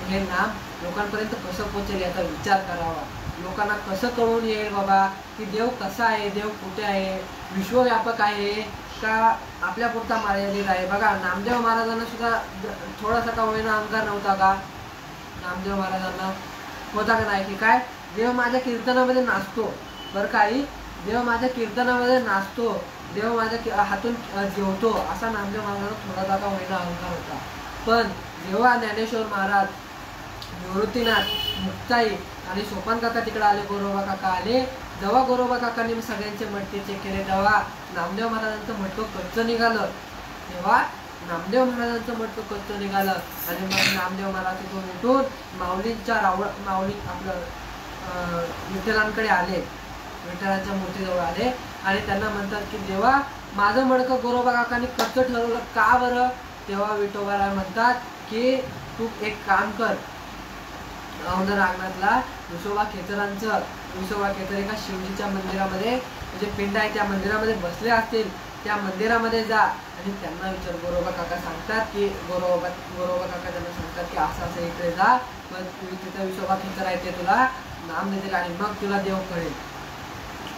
हे नाम लोकांपर्यंत कसं पोहोचेल याचा विचार करावा. लोकांना कसं कळून येईल बाबा की देव कसा आहे, देव कुठे आहे, विश्वव्यापक आहे का आपल्या पुरता मर्यादित आहे. बघा नामदेव महाराजांना सुद्धा थोडासा का होईना अहंकार नव्हता का? नामदेव महाराजांना होता का नाही की काय, देव माझ्या कीर्तनामध्ये नाचतो बरं काही, देव माझ्या कीर्तनामध्ये नाचतो, देव माझ्या हातून जेवतो, असा नामदेव महाराजांना थोडासा का होईना अहंकार होता. पण जेव्हा ज्ञानेश्वर महाराज, निवृत्तीनाथ, मुक्ताई आणि सोपान काका तिकडे आले, गोरोबा काका आले, जेव्हा गोरोबा काकांनी सगळ्यांचे मटके चेक केले तेव्हा नामदेव महाराजांचं मटकं कच्चं निघालं. तेव्हा नामदेव महाराजांचं मटकं कच्चं निघालं आणि मग नामदेव महाराज तिथून उठून माऊली आपलं विठ्ठलांकडे आले, विठ्ठलांच्या मूर्तीजवळ आले आणि त्यांना म्हणतात की देवा माझं मडकं गोरोबा काकांनी कच्चं ठरवलं का बरं? तेव्हा विठोबाराय म्हणतात की तू एक काम कर, औंध नागनाथला विसोबा खेचर एका शिवजीच्या मंदिरामध्ये म्हणजे पिंड आहे त्या मंदिरामध्ये बसले असतील, त्या मंदिरामध्ये जा आणि त्यांना विचार. गोरोबा काका सांगतात की गोरोबा काका त्यांना सांगतात की असं इकडे जा, पण तिथं विसोबा खेचर आहे ते तुला नाम देतील आणि मग तुला देव कळेल,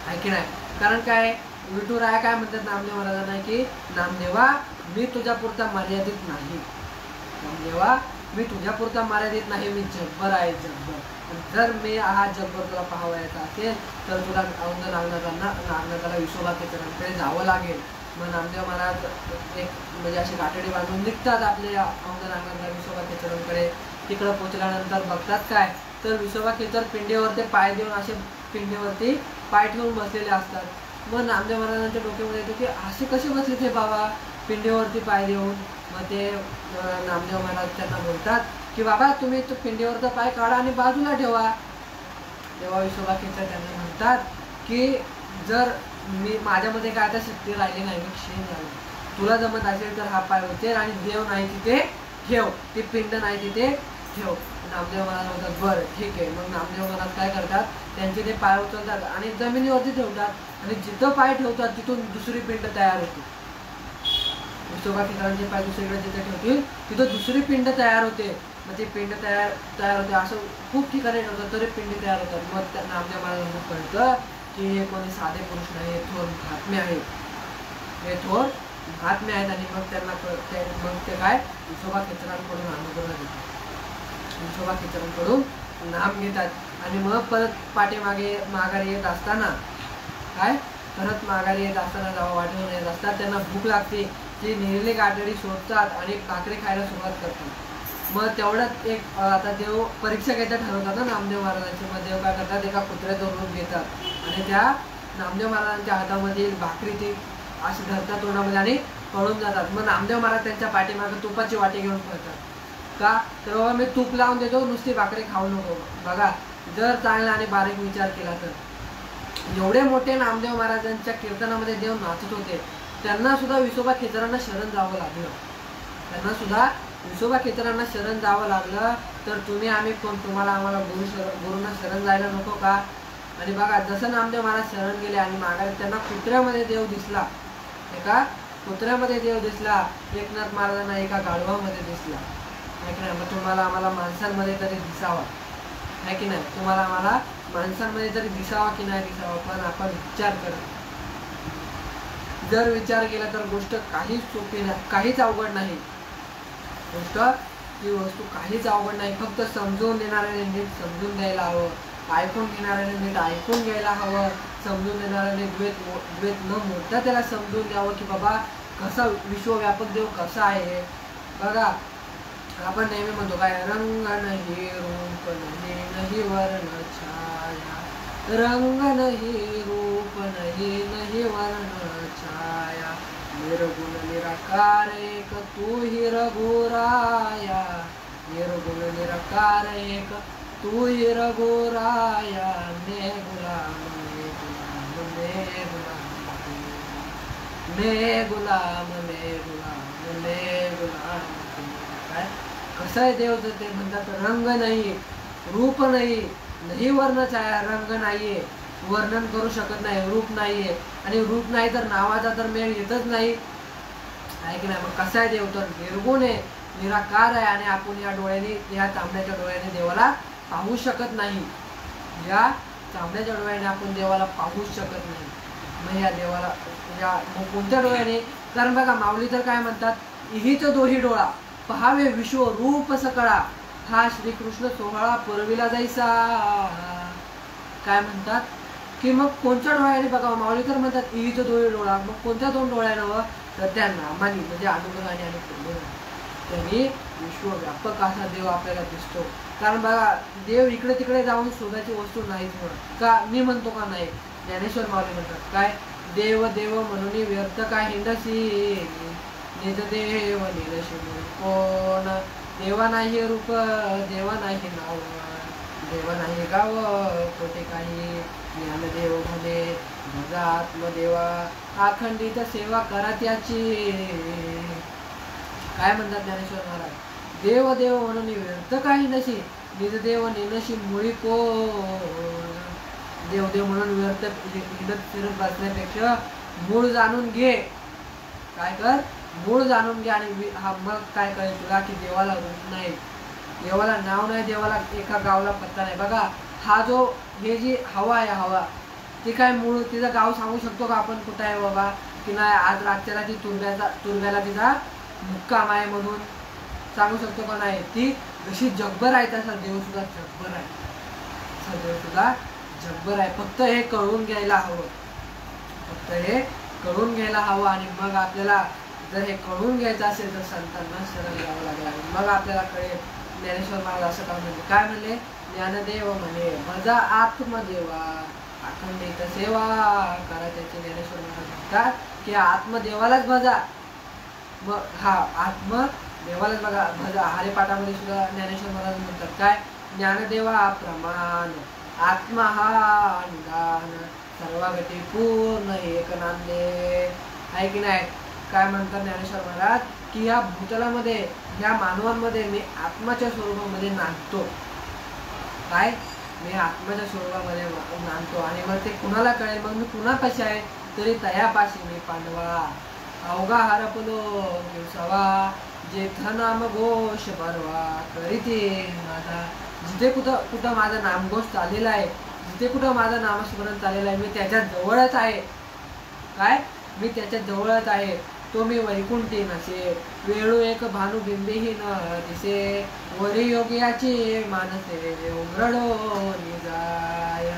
आहे की नाही. कारण काय विठुराया काय म्हणतात नामदेव महाराजांना की नामदेवा मी तुझ्या पुरता मर्यादित नाही, नामदेवा मी तुझ्या पुरता मर्यादित नाही, मी जगभर आहे, जगभर. जर मी हा जगभर तुला पाहावायचा असेल तर तुला औंध नागनाथाला विसोबा खेचरांकडे जावं लागेल. मग नामदेव महाराज एक म्हणजे अशी गाठडी बांधून निघतात आपल्या औंध नागनाथला विसोबा खेचरांकडे. तिकडं पोचल्यानंतर बघतात काय तर विसोबा खेचर पिंडीवरती पाय देऊन असे पिंडीवरती पाय ठेवून बसलेले असतात. मग नामदेव महाराजांच्या डोक्यामध्ये येतो की असे कसे बसले ते बाबा पिंडीवरती पाय देऊन. मग ते नामदेव महाराज त्यांना बोलतात की बाबा तुम्ही तो पिंडीवरचा पाय काढा आणि बाजूला ठेवा. तेव्हा विसोबा खेचर त्यांना म्हणतात की जर मी माझ्यामध्ये काय आता शक्ती राहिली नाही, मी क्षीण झालो, तुला जमत असेल तर हा पाय उचल आणि देव नाही तिथे ठेव, ती पिंड नाही तिथे ठेव. नामदेव महाराज म्हणतात बरं ठीक आहे. मग नामदेव महाराज काय करतात, त्यांचे ते पाय उचलतात आणि जमिनीवरती ठेवतात आणि जिथं पाय ठेवतात तिथून दुसरी पिंड तयार होते. विसोबा खेचरांचे पाय दुसरीकडे जिथे ठेवतील तिथं दुसरी पिंड तयार होते. मग ती पिंड तयार होते, असं खूप ठिकाणी ठेवतात तरी पिंडी तयार होतात. मग नामदेव महाराजांना कळतं की हे कोणी साधे पुरुष नाही, हे थोर महात्मे आहेत, हे थोर महात्मे आहेत. आणि मग त्यांना मग ते काय विसोबा खेचरांकडून अनुग्रह घेतात, विसोबा खेचरांकडून नाम घेतात. आणि मग परत माघारी येत असताना जेव्हा वाटेवर येत असतात त्यांना भूक लागते, ती नेलेली गाठडी शोधतात आणि भाकरी खायला सुरुवात करतात. मग तेवढ्यात एक आता देव परीक्षा घ्यायचं ठरवतात ना नामदेव महाराजांची. मग देव काय करतात, एका कुत्र्याचं रूप घेतात आणि त्या नामदेव महाराजांच्या हातामधील भाकरी ती अशी धरतात तोंडामध्ये आणि पळून जातात. मग नामदेव महाराज त्यांच्या पाठीमागे तुपाची वाटी घेऊन पळतात का तर बाबा मी तूप लावून देतो, नुसती भाकरी खाऊ नको. बघा जर चांगला आणि बारीक विचार केला तर एवढे मोठे नामदेव महाराजांच्या कीर्तनामध्ये देव नाचत होते, त्यांना सुद्धा विसोबा खेचरांना शरण जावं लागलं. विसोबा खेचरांना शरण जावं लागलं तर आम्ही कोण, आम्हाला गुरुंना शरण जायला नको का? आणि बघा जसं नामदेव महाराज शरण गेले आणि मागायला त्यांना कुत्र्यामध्ये देव दिसला, एका कुत्र्यामध्ये देव दिसला, एकनाथ महाराजांना एका गाढवामध्ये दिसला, आहे की नाही. मग आम्हाला माणसांमध्ये तरी दिसावा, आहे की नाही, आम्हाला माणसांमध्ये तरी दिसावा की नाही दिसावा. पण आपण विचार करा, जर विचार केला तर गोष्ट काहीच सोपी नाही, काहीच अवघड नाही. ही वस्तू काहीच अवघड नाही. फक्त समजून देणाऱ्याने नीट समजून द्यायला हवं, ऐकून घेणाऱ्याने नीट ऐकून घ्यायला हवं, समजून देणाऱ्याने द्वेत न मोडता त्याला समजून द्यावं की बाबा कसा विश्वव्यापक देव कसा आहे. बघा आपण नेहमी म्हणतो काय, रंग नाही रूप नाही वर्ण छाया, रंग नाही रूप नाही वर्ण छाया, निर्गुण निराकार एक तू ही रघुराया, निर्गुण निराकार एक तू ही रघुराया, मैं गुलाम मैं गुलाम मैं गुलाम, मैं गुलाम मैं गुलाम मैं गुलाम. काय कसं आहे देव, तर ते म्हणतात रंग नाही, रूप नाही, नाही वर्ण छाया, रंग नाहीये, वर्णन करू शकत नाही, रूप नाहीये, आणि रूप नाही तर नावाचा तर मेळ येतच नाही, आहे की नाही. मग कसा आहे देव, तर निर्गुण आहे, निराकार आहे, आणि आपण या डोळ्याने, या तांबड्याच्या डोळ्याने देवाला पाहू शकत नाही, या तांबड्याच्या डोळ्याने आपण देवाला पाहू शकत नाही. मग या देवाला या कोणत्या डोळ्याने, कारण बघा माऊली तर काय म्हणतात, इहीच दोही डोळा पहावे विश्व रूप सकळा, हा श्रीकृष्ण सोहळा पुरविला जायचा. काय म्हणतात की मग कोणत्या डोळ्याने बघावं, माऊली तर म्हणतात इहीच दोही डोळा, मग कोणत्या दोन डोळ्यानं, तर त्या नामानी म्हणजे अनुग्रहाने आणि पुण्यने त्यांनी विश्वव्यापक असा देव आपल्याला दिसतो. कारण बघा देव इकडे तिकडे जाऊन शोधायची वस्तू नाहीच म्हणत का, मी म्हणतो का नाही, ज्ञानेश्वर माऊली म्हणतात काय, देव देव म्हणून व्यर्थ काय हिंडसी, निज देव निरशी कोण, देवा नाही रूप देवा नाही नाव, देवा नाही गाव कोठे काही, ज्ञानदेव म्हणे भजा आत्मदेवा, अखंडित सेवा करा त्याची. काय म्हणतात ज्ञानेश्वर महाराज, देव देव म्हणून व्यर्थ काही नशी, निज देव निनशी मुळी कोण, देव देव म्हणून व्यर्थ हिंडत फिरत बसण्यापेक्षा मूळ जाणून घे. काय कर, मूळ जाणून घे, आणि हा मग काय कळेल तुला की देवाला रूप नाही, देवाला नाव नाही, देवाला एका गावाला पत्ता नाही. बघा हा जो हे जी हवा आहे, हवा ती काय मूळ, तिचं गाव सांगू शकतो का आपण कुठं आहे बाबा, की नाही आज रात्रीला ती तुरब्याला तिचा मुक्काम आहे म्हणून सांगू शकतो का नाही. ती जशी जगभर आहे तसा देव सुद्धा जगभर आहे, देव सुद्धा जगभर आहे. फक्त हे कळून घ्यायला हवं, फक्त हे कळून घ्यायला हवं. आणि मग आपल्याला जर हे कळून घ्यायचं असेल तर संतांना शरण घ्यावं लागेल, आणि मग आपल्याला कळेल. ज्ञानेश्वर महाराज असं का म्हणले, काय म्हणले, ज्ञानदेव म्हणे भजा आत्मदेवा, अखंडित सेवा करा त्याची. ज्ञानेश्वर महाराज म्हणतात की आत्मदेवालाच भजा, मग हा आत्मदेवालाच बघा भजा. हरिपाठामध्ये सुद्धा ज्ञानेश्वर महाराज म्हणतात काय, ज्ञानदेवा प्रमाण, आत्मा हा निदान, सर्वागती पूर्ण एक नांदे. आहे की नाही. काय म्हणतात ज्ञानेश्वर महाराज की या भूतलामध्ये, या मानवांमध्ये मी आत्माच्या स्वरूपामध्ये नांदतो. काय, मी आत्माच्या स्वरूपामध्ये नांदतो, आणि मग ते कुणाला कळेल, मग मी कुणापाशी आहे, तरी तयापाशी मी पांडवा, अवघा हरपलो दिवसावा, जेथ नाम घोष बरवा करीते माझा. जिथे कुठं माझा नामघोष चाललेला आहे, जिथे कुठं माझं नामस्मरण चाललेलं आहे, मी त्याच्या जवळच आहे. काय, मी त्याच्या जवळच आहे. तो मी वैकुंठी नसे, वेळू एक भानुबिंबीही न दिसे, वरी योग्याची मानसे उमरडो निजाय.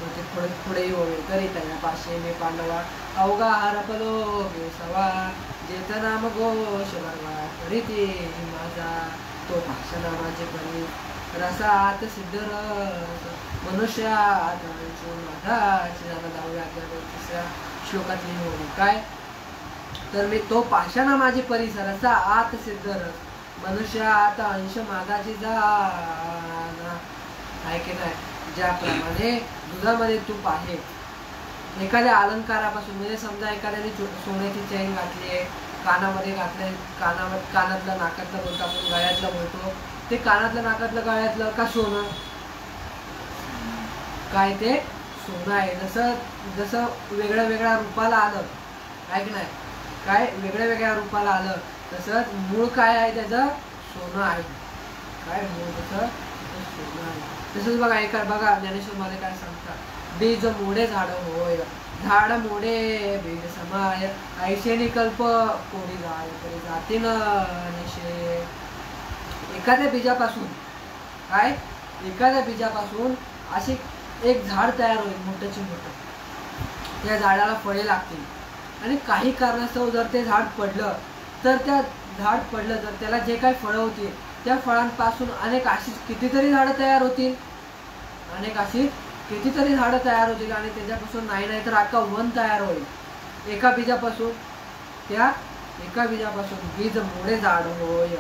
ते पुढे होवे तरी त्यापाशी मी पांडवा, अवघा हरपलो बेसवा, जेथ नाम घोष बरवा करीते माझा. तो भाषणामाचे परी रसात सिद्ध रस, मनुष्यात तिसऱ्या श्लोकातली होती. काय, तर मी तो पाषाणा माझी परिसर असा आत सिद्ध रस, मनुष्यात अंश मागाची जाना. आहे की नाही. ज्याप्रमाणे दुधामध्ये तूप आहे, एखाद्या अलंकारापासून, म्हणजे समजा एखाद्याने सोन्याची चैन घातली आहे, कानामध्ये घातले, कानातलं नाकातलं बोलतो आपण, गळ्यातलं बोलतो, ते कानातलं नाकातलं गळ्यातलं का सोनं, काय ते सोनं आहे. जसं वेगळ्या वेगळ्या रूपाला आलं, आहे की नाही. काय वेगळ्या वेगळ्या रूपाला आलं, तसंच मूळ काय आहे त्याचं, सोनं आहे. काय मूळ त्याचं सोनं आहे. तसंच बघा ज्ञानेश्वर मध्ये काय सांगतात, बीज मोडे झाड होय, झाड मोडे बीज समाय, ऐशेनी कल्प कोणी जाय तरी जाती नशे. एखाद्या बीजापासून, काय, एखाद्या बीजापासून अशी एक झाड तयार होईल, मोठ्याची मोठं. त्या झाडाला फळे लागतील, आणि काही कारणास्तव जर ते झाड पडलं, तर त्याला जे काही फळं होतील, त्या फळांपासून अनेक अशी कितीतरी झाडं तयार होतील, आणि त्याच्यापासून नाही तर अख्खा वन तयार होईल एका बीजापासून. त्या एका बीजापासून बीज मोडे झाड होय,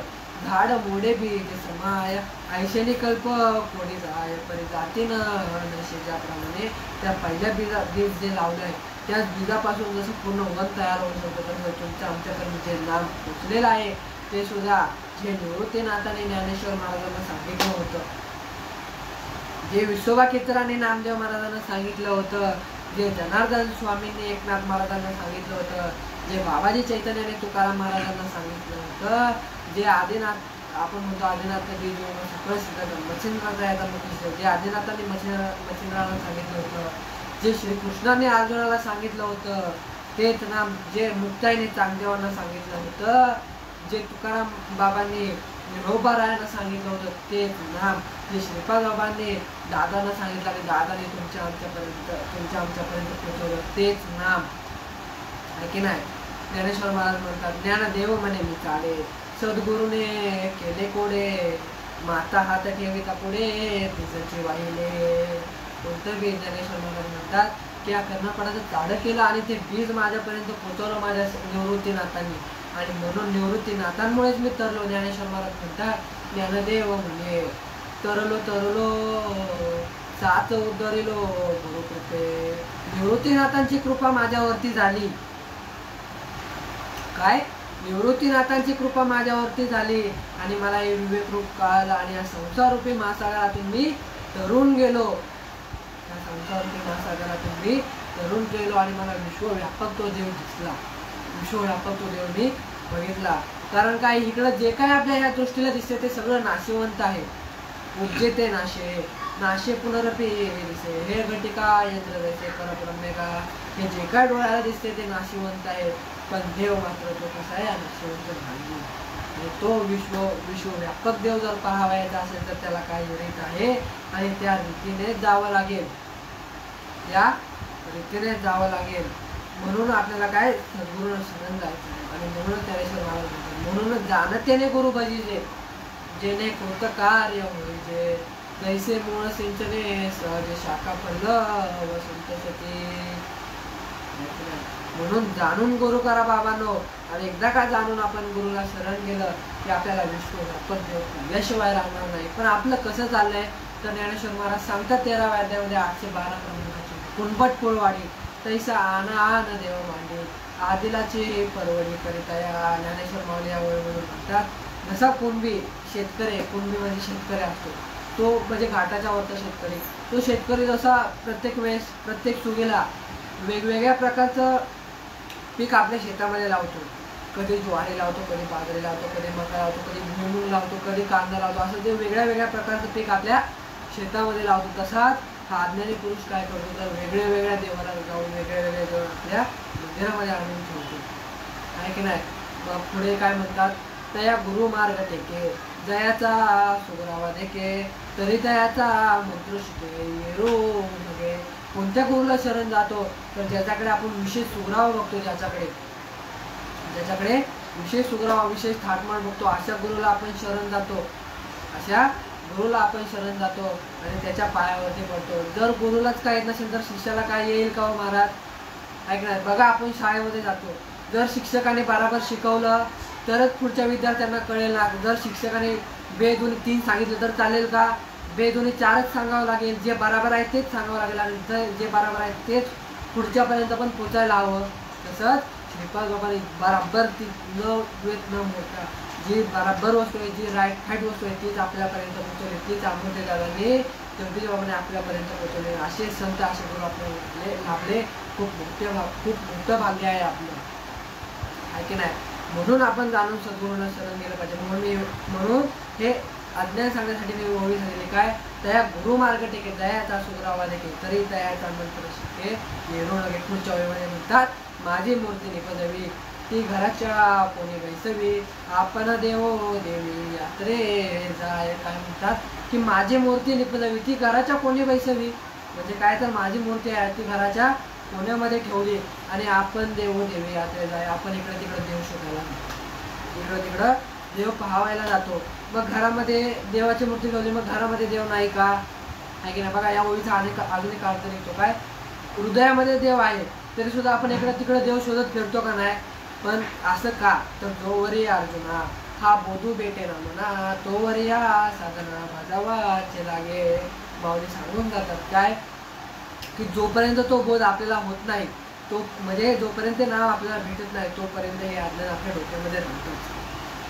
झाड मोडे बीज समाय, ऐशनी कल्प कोणी जाय, परी जातीन नशेच्याप्रमाणे त्या पहिल्या बीज जे लावलंय त्याच बीजापासून जसं पूर्ण वन तयार होऊ शकतं तसं तुमच्या आमच्याकडे जे नाम पोचलेलं आहे ते सुद्धा जे निवृत्तीनाथाने ज्ञानेश्वर महाराजांना सांगितलं होतं, जे विसोबा केतराने नामदेव महाराजांना सांगितलं होतं, जे जनार्दन स्वामींनी एकनाथ महाराजांना सांगितलं होतं, जे बाबाजी चैतन्याने तुकाराम महाराजांना सांगितलं होतं, जे आदिनाथ आपण म्हणतो आदिनाथ कधी सगळं सिद्ध मच्छिंद्राचा जे आदिनाथांनी मच्छिंद्राला सांगितलं होतं, जे श्रीकृष्णाने अर्जुनाला सांगितलं होतं तेच नाम जे मुक्ताईने चांगदेवांना सांगितलं होतं, जे तुकाराम बाबांनी निरोबारायांना सांगितलं होतं तेच नाम जे श्रीपाद बाबांनी दादांना सांगितलं आणि दादाने तुमच्या आमच्यापर्यंत पोहोचवलं तेच नाम आहे की नाही. ज्ञानेश्वर महाराज म्हणतात ज्ञानदेव म्हणे मी काढे, सद्गुरूने केले कोडे, माता हात ठेविता पुढे तिजची वाहिले. कोणतं बीज ज्ञानेश्वर महाराज म्हणतात की या कर्णपडाचं झाडं केलं आणि ते बीज माझ्यापर्यंत पोहोचवलं माझ्या निवृत्तीनाथांनी, आणि म्हणून निवृत्तीनाथांमुळेच मी तरलो. ज्ञानेश्वर महाराज म्हणतात ज्ञानदेव म्हणजे तरलो सात उद्धरिलो गुरुकृपे. निवृत्तीनाथांची कृपा माझ्यावरती झाली. काय निवृत्तीनाथांची कृपा माझ्यावरती झाली आणि मला हे विवेक रूप कळालं आणि या संसाररूपी महासागरातून मी तरुण गेलो. या संसाररूपी महासागरातून मी तरुण गेलो आणि मला विश्वव्यापक तो देव दिसला, विश्वव्यापक तो देव मी बघितला. कारण काय इकडं जे काय आपल्या ह्या दृष्टीला दिसते ते सगळं नाशिवंत आहे. उपजेते नाशे पुनरपी दिसे, हे घटिका यंत्र जैसे परब्रह्मे का. हे जे काय डोळ्याला दिसते ते नाशिवंत आहे, पण देव मात्र तो कसा आहे नाशिवंत नाही. तो विश्वव्यापक देव जर पाहावायचा असेल तर त्याला काय रीत आहे आणि त्या रीतीने जावं लागेल, त्या रीतीने जावं लागेल. म्हणून आपल्याला काय सद्गुरूंना शरण जायचं आणि म्हणून ज्ञानेश्वर महाराज म्हणतात म्हणून जाणतेने गुरु भजिजे, जेणे कृत कार्य होईजे, जैसे मूळ सिंचने सहज शाखा फळलं वसंत सती. म्हणून जाणून गुरु करा बाबांनो. आणि एकदा का जाणून आपण गुरुला शरण गेलं की आपल्याला विश्वव्यापक देव पाहिल्याशिवाय राहणार नाही. पण आपलं कसं चाललंय तर ज्ञानेश्वर महाराज सांगतात 13व्या अध्यायामध्ये 812 क्रमांकाची कुणपट कुळवाडी तैसा आन देव मांडी आदिलाची परवडी करिता. या ज्ञानेश्वर माऊली या वळीमधून म्हणतात जसा कुणबी शेतकरी, कुणबी म्हणजे शेतकरी असतो तो म्हणजे घाटाच्या वरचा शेतकरी, तो शेतकरी जसा प्रत्येक वेळेस प्रत्येक सुगीला वेगवेगळ्या प्रकारचं पीक आपल्या शेतामध्ये लावतो. कधी ज्वारी लावतो, कधी बाजरी लावतो, कधी मका लावतो, कधी भुईमूग लावतो, कधी कांदा लावतो. असं ते वेगळ्या वेगळ्या प्रकारचं पीक आपल्या शेतामध्ये लावतो. तसाच हा अज्ञानी पुरुष काय करतो तर वेगळ्या वेगळ्या देवाला जाऊन वेगळ्या वेगळ्या देव आपल्या मंदिरामध्ये आणून ठेवतो, आहे की नाही. मग पुढे काय म्हणतात तया गुरु मार्ग टेके, जयाचा सुगरावा देके, तरी तयाचा मंत्र शिके येरो म्हणजे. कोणत्या गुरुला शरण जातो तर ज्याच्याकडे आपण विशेष सुगरावा बघतो, ज्याच्याकडे विशेष सुगरावा विशेष थाटमाट बघतो अशा गुरुला आपण शरण जातो, अशा गुरुला आपण शरण जातो आणि त्याच्या पायावरती पडतो. जर गुरुलाच काय येत नसेल तर शिष्याला काय येईल का हो महाराज, ऐक नाही. बघा आपण शाळेमध्ये जातो, जर शिक्षकाने बराबर शिकवलं तरच पुढच्या विद्यार्थ्यांना कळेल ना. जर शिक्षकाने 2 2 3 सांगितलं तर चालेल का, 2 2 4च सांगावं लागेल. जे बराबर आहे तेच सांगावं लागेल आणि जे बराबर आहे तेच पुढच्यापर्यंत पण पोचायला हवं. तसंच श्रीपाद बाबांनी बराबर ती न मोठा जी बराबर वस्तू आहे, जी राईट वस्तू आहे तीच आपल्यापर्यंत पोहोचवली, तीच अमृते दादांनी गणपती बाबांनी आपल्यापर्यंत पोहोचवले. असे संत असे गुरु आपले लाभले. खूप मोठं भाग्य आहे आपलं, आहे की नाही. म्हणून आपण जाणून सद्गुरूंना शरण गेलं पाहिजे. म्हणून हे अज्ञान सांगण्यासाठी मी ओळी सांगितली काय तया गुरु मार्ग टेके, दयाचा सुगरावा देखे, तरी दयाचा मंत्र शिके येरो लगे. पुढच्या वेळेमध्ये म्हणतात माझी मूर्ती निपदवी, ती घराच्या कोणी बैसवी, आपण देवो देवी यात्रे जाय. काय म्हणतात की माझी मूर्ती निपदवी, ती घराच्या कोणी बैसवी म्हणजे काय तर माझी मूर्ती आहे ती घराच्या कोण्यामध्ये ठेवली आणि आपण देवो देवी यात्रे जाय. आपण इकडे तिकडे देव शोधायला, इकडं तिकडं देव पाहावायला जातो. मग घरामध्ये देवाची मूर्ती ठेवली, मग घरामध्ये देव नाही का, आहे की नाही. बघा या ओळीचा अजून एक अर्थ निघतो काय हृदयामध्ये देव आहे तरी सुद्धा आपण इकडे तिकडे देव शोधत फिरतो का नाही. पण असं का तर जोवरी अर्जुना हा बोधू भेटे ना म्हणा तोवरी या साधना भाजावाचे लागे. माऊली सांगून जातात काय की जोपर्यंत तो बोध आपल्याला होत नाही, तो म्हणजे जोपर्यंत ते नाव आपल्याला भेटत नाही तोपर्यंत हे अज्ञान आपल्या डोक्यामध्ये राहतच.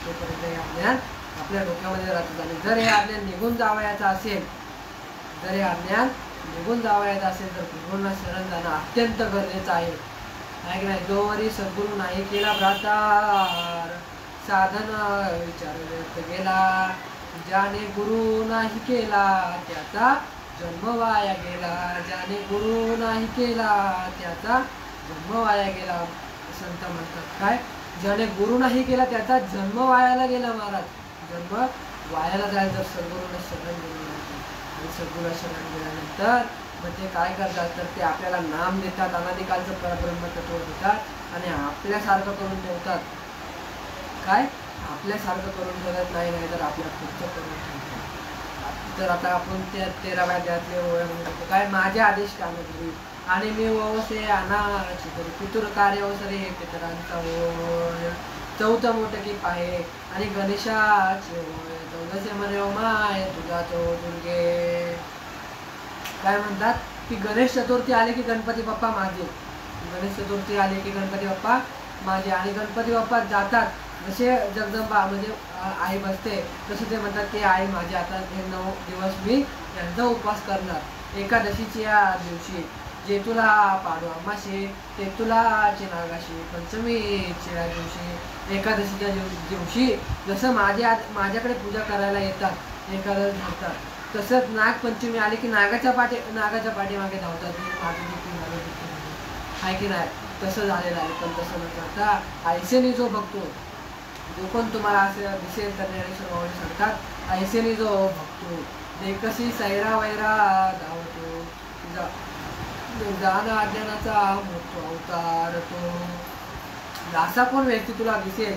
तोपर्यंत हे अज्ञान आपल्या डोक्यामध्ये राहतच. आणि जर हे अज्ञान निघून जावयाचं असेल, जर हे अज्ञान निघून जावयाचं असेल तर गुरुंना शरण जाणं अत्यंत गरजेचं आहे. की नाही. जोवरी सद्गुरू नाही केला भ्रातार साधन विचार व्यक्त गेला. ज्याने गुरु नाही केला त्याचा जन्म वाया गेला. ज्याने गुरु नाही केला त्याचा जन्म वाया गेला. संत म्हणतात काय ज्याने गुरु नाही केला त्याचा जन्म वायाला गेला. महाराज जन्म वायाला जायला जर सद्गुरूला शरण गेलं आणि सद्गुरूला शरण गेल्यानंतर मग ते काय करतात तर ते आपल्याला नाम देतात, अनादिकालचं परब्रह्म तत्व देतात आणि आपल्यासारखं करून ठेवतात. काय आपल्यासारखं करून ठेवत नाही तर आपल्या पुढचं करून ठेवतात. तर आता आपण त्या 13व्या अध्यायातले ओळ म्हणतो काय माझे आदेश कामगिरी आणि मी ववसे अनाची तरी पितुर कार्य अवसरे पितरांचा होय. चौथं मोठं की पाहे आणि गणेशाचे होय. चौदसे म्हणे माय तुझा तो दुर्गे. काय म्हणतात की गणेश चतुर्थी आली की गणपती बाप्पा माझे. गणेश चतुर्थी आली की गणपती बाप्पा माझे. आणि गणपती बाप्पा जातात जसे जगदंबा म्हणजे आई बसते तसे ते म्हणतात की आई माझी आता हे 9 दिवस मी यांचा उपवास करणार. एकादशीच्या या दिवशी जे तुला पाडू अमाशे ते तुला नागाशी पंचमीच्या दिवशी एकादशीच्या दिवशी जसं माझ्याकडे पूजा करायला येतात एकादश धरतात तसंच नागपंचमी आली की नागाच्या पाठीमागे धावतात. माझं दुःखी आहे की नाही. तसं झालेलं आहे. पण तसं न करता ऐसेने जो बघतो जो पण तुम्हाला असं दिसेल तर ज्ञानेश्वर माऊली सांगतात ऐसेने जो बघतो देखसी सैरा वैरा धावतो जाण अज्ञानाचा मोठो अवतार तो. असा कोण व्यक्ती तुला दिसेल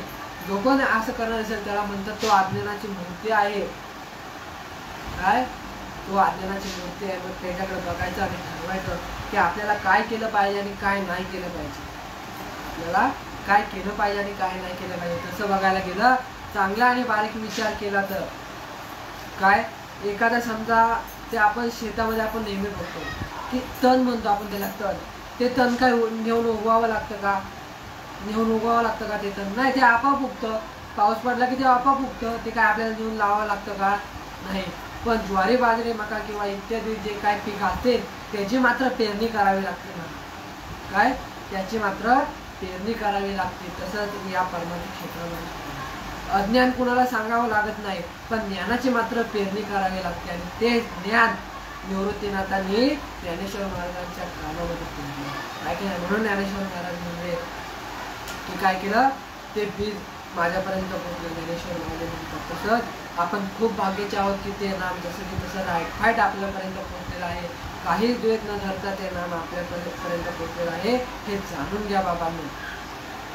जो पण असं करणार असेल त्याला म्हणतात तो अज्ञानाची मूर्ती आहे. काय तो अज्ञानाची मूर्ती आहे. मग त्याच्याकडे बघायचं आणि ठरवायचं की आपल्याला काय केलं पाहिजे आणि काय नाही केलं पाहिजे. आपल्याला काय केलं पाहिजे आणि काय नाही केलं पाहिजे तसं बघायला गेलं चांगला आणि बारीक विचार केला तर काय एखादा समजा ते आपण शेतामध्ये आपण नेहमी बघतो की तण म्हणतो आपण त्याला तण. ते तण काय नेऊन उगवावं लागतं का? नेऊन उगवावं लागतं का ते तण? नाही, ते आपोआप उगतं. पाऊस पडला की ते आपोआप उगतं. ते काय आपल्याला नेऊन लावावं लागतं का? नाही. पण ज्वारी बाजरी मका किंवा इत्यादी जे काय पीक असते त्याची मात्र पेरणी करावी लागते ना. काय त्याची मात्र पेरणी करावी लागते. तसंच या परमार्थिक क्षेत्रामध्ये अज्ञान कुणाला सांगावं लागत नाही पण ज्ञानाची मात्र पेरणी करावी लागते. आणि ते ज्ञान निवृत्तीनाथांनी ज्ञानेश्वर महाराजांच्या कानामध्ये पेरलं. काय केलं म्हणून ज्ञानेश्वर महाराज म्हणजे की काय केलं ते बीज माझ्यापर्यंत पोहोचलं. ज्ञानेश्वर महाराज म्हणतात तसंच आपण खूप भाग्याचे आहोत की ते नाम जसं की तसं राईट आपल्यापर्यंत पोहोचलेलं आहे. काहीच द्वेष न धरता ते नाम आपल्यापर्यंत पोहोचलेलं आहे हे जाणून घ्या बाबांनी.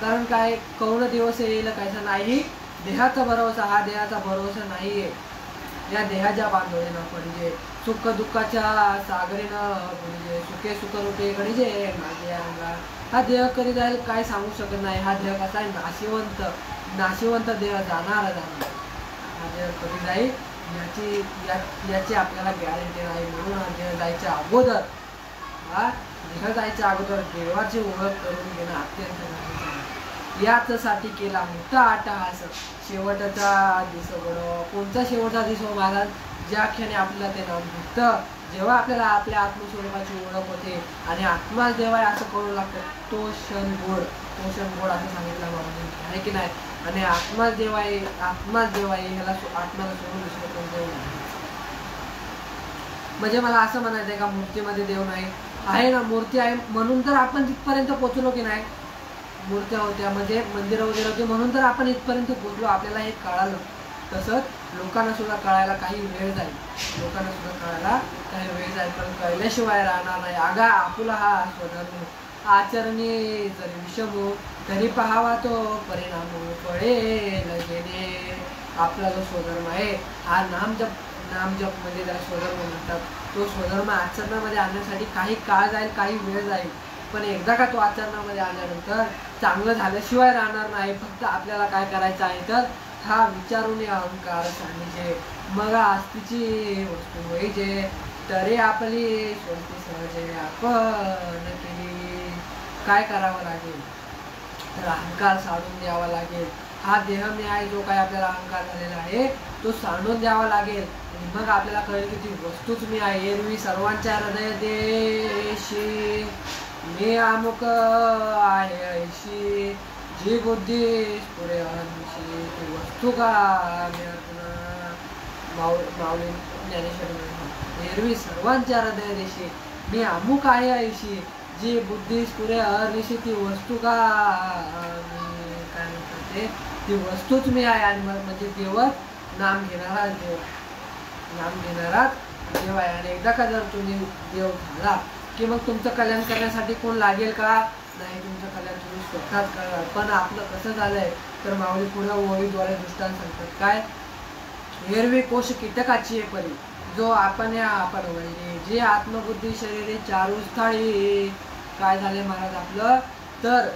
कारण काय कौन दिवस येईल कायचा नाही देहाचा भरोसा. हा देहाचा भरोसा नाहीये. या देहाच्या बांधवडीनं पडजे सुख दुःखाच्या सागरीनं म्हणजे सुखे सुख रुपे गणिजे माझे अंगा. हा देह कधी जाईल काय सांगू शकत नाही. हा देह कसा आहे नाशिवंत देह जाणार. हा देह कधी जाईल याची आपल्याला गॅरंटी नाही. म्हणून हा देह जायच्या अगोदर देह जायच्या अगोदर देवाची ओळख करून घेणं अत्यंत गरजेचं आहे. याचसाठी केला मोठा अट्टहास शेवटचा दिस बडो. कोणता शेवटचा दिस हो महाराज? ज्या क्षणी आपल्याला ते नाम भेटतं जेव्हा आपल्याला आपल्या आत्मस्वरूपाची ओळख होते आणि आत्माच देव आहे असं कळू लागतं तो क्षण गोड असं सांगितलं बाबांनी आहे की नाही. आणि आत्माच देव आहे ह्याला आत्माला सोडून दुसरं कोण देव नाही. म्हणजे मला असं म्हणायचं आहे का मूर्तीमध्ये देव नाही? आहे ना, मूर्ती आहे म्हणून तर आपण तिथपर्यंत पोहोचलो की नाही. मूर्त्या होत्या म्हणजे मंदिरं वगैरे होती म्हणून तर आपण इथपर्यंत पोहोचलो. आपल्याला हे कळालं. तसंच लोकांना सुद्धा कळायला काही वेळ जाईल. पण कळल्याशिवाय राहणार नाही. आगा आपुला हा स्वधर्म आचरणे जरी विषमो तरी पाहावा तो परिणाम पडेल गेले. आपला जो स्वधर्म आहे हा नामजप म्हणजे त्याला स्वधर्म म्हणतात. तो स्वधर्म आचरणामध्ये आणण्यासाठी काही काळ जाईल काही वेळ जाईल पण एकदा का तो आचरणामध्ये आल्यानंतर चांगलं झाल्याशिवाय राहणार नाही. फक्त आपल्याला काय करायचं आहे तर हा विचारून अहंकार सांगितले मग आस्तीची वस्तू होईजे तरी आपली स्वस्ती सहजे आपण केली. काय करावं लागेल तर अहंकार साडून द्यावा लागेल. हा देह मी आहे जो काय आपल्याला अहंकार झालेला आहे तो सांडून द्यावा लागेल. आणि मग आपल्याला कळेल की ती वस्तूच मी आहे. एरवी सर्वांच्या हृदय देशी मी अमुक आहे ऐशी जी बुद्धी पुरे अहंशी ती वस्तू का माऊली ज्ञानेश्वर एरवी सर्वांच्या हृदय देशी मी अमुक आहे ऐशी जी बुद्धी पुरे अहर्निशी ती वस्तू का काय म्हणतात ते ती वस्तूच मी आहे. आणि म्हणजे देवच नाम घेणारा देव नाम घेणाराच देव आहे. आणि एकदा का जर तुम्ही देव झाला की मग तुमचं कल्याण करण्यासाठी कोण लागेल का नाही. तुमचं कल्याण तुम्ही स्वतःच करणार. पण आपलं कसं झालंय तर माऊली पुढे ओळीद्वारे दृष्टांत सांगतात काय एरवी कोश कीटकाची परी जो आपण वळले जे आत्मबुद्धी शरीरे चारू स्थाळी काय झाले महाराज आपलं तर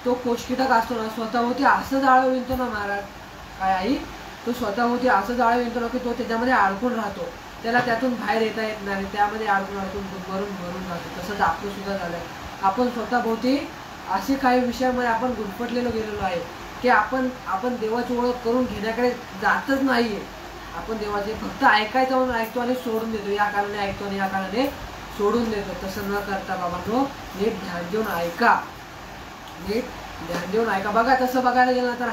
तो कोशकीटक असतो ना स्वतःभोवती असं जाळं विणतो ना महाराज काय आई तो स्वतःभोवती असं जाळं विणतो ना की तो त्याच्यामध्ये अडकून राहतो. त्याला त्यातून बाहेर येता येत नाही. त्यामध्ये अडकून भरून राहतो. तसंच आपलं सुद्धा झालंय. आपण स्वतःभोवती असे काही विषयामध्ये आपण गुरफटलेलो गेलेलो आहे की आपण देवाची ओळख करून घेण्याकडे जातच नाहीये. आपण देवाचे फक्त ऐकायचं म्हणून ऐकतो आणि सोडून देतो. या कारणाने ऐकतो आणि या कारणाने सोडून देतो. तसं न करता बाबा तो नीट ध्यान देऊन ऐका. नीट ध्यान देऊन ऐका. बघा तसं बघायला गेलं तर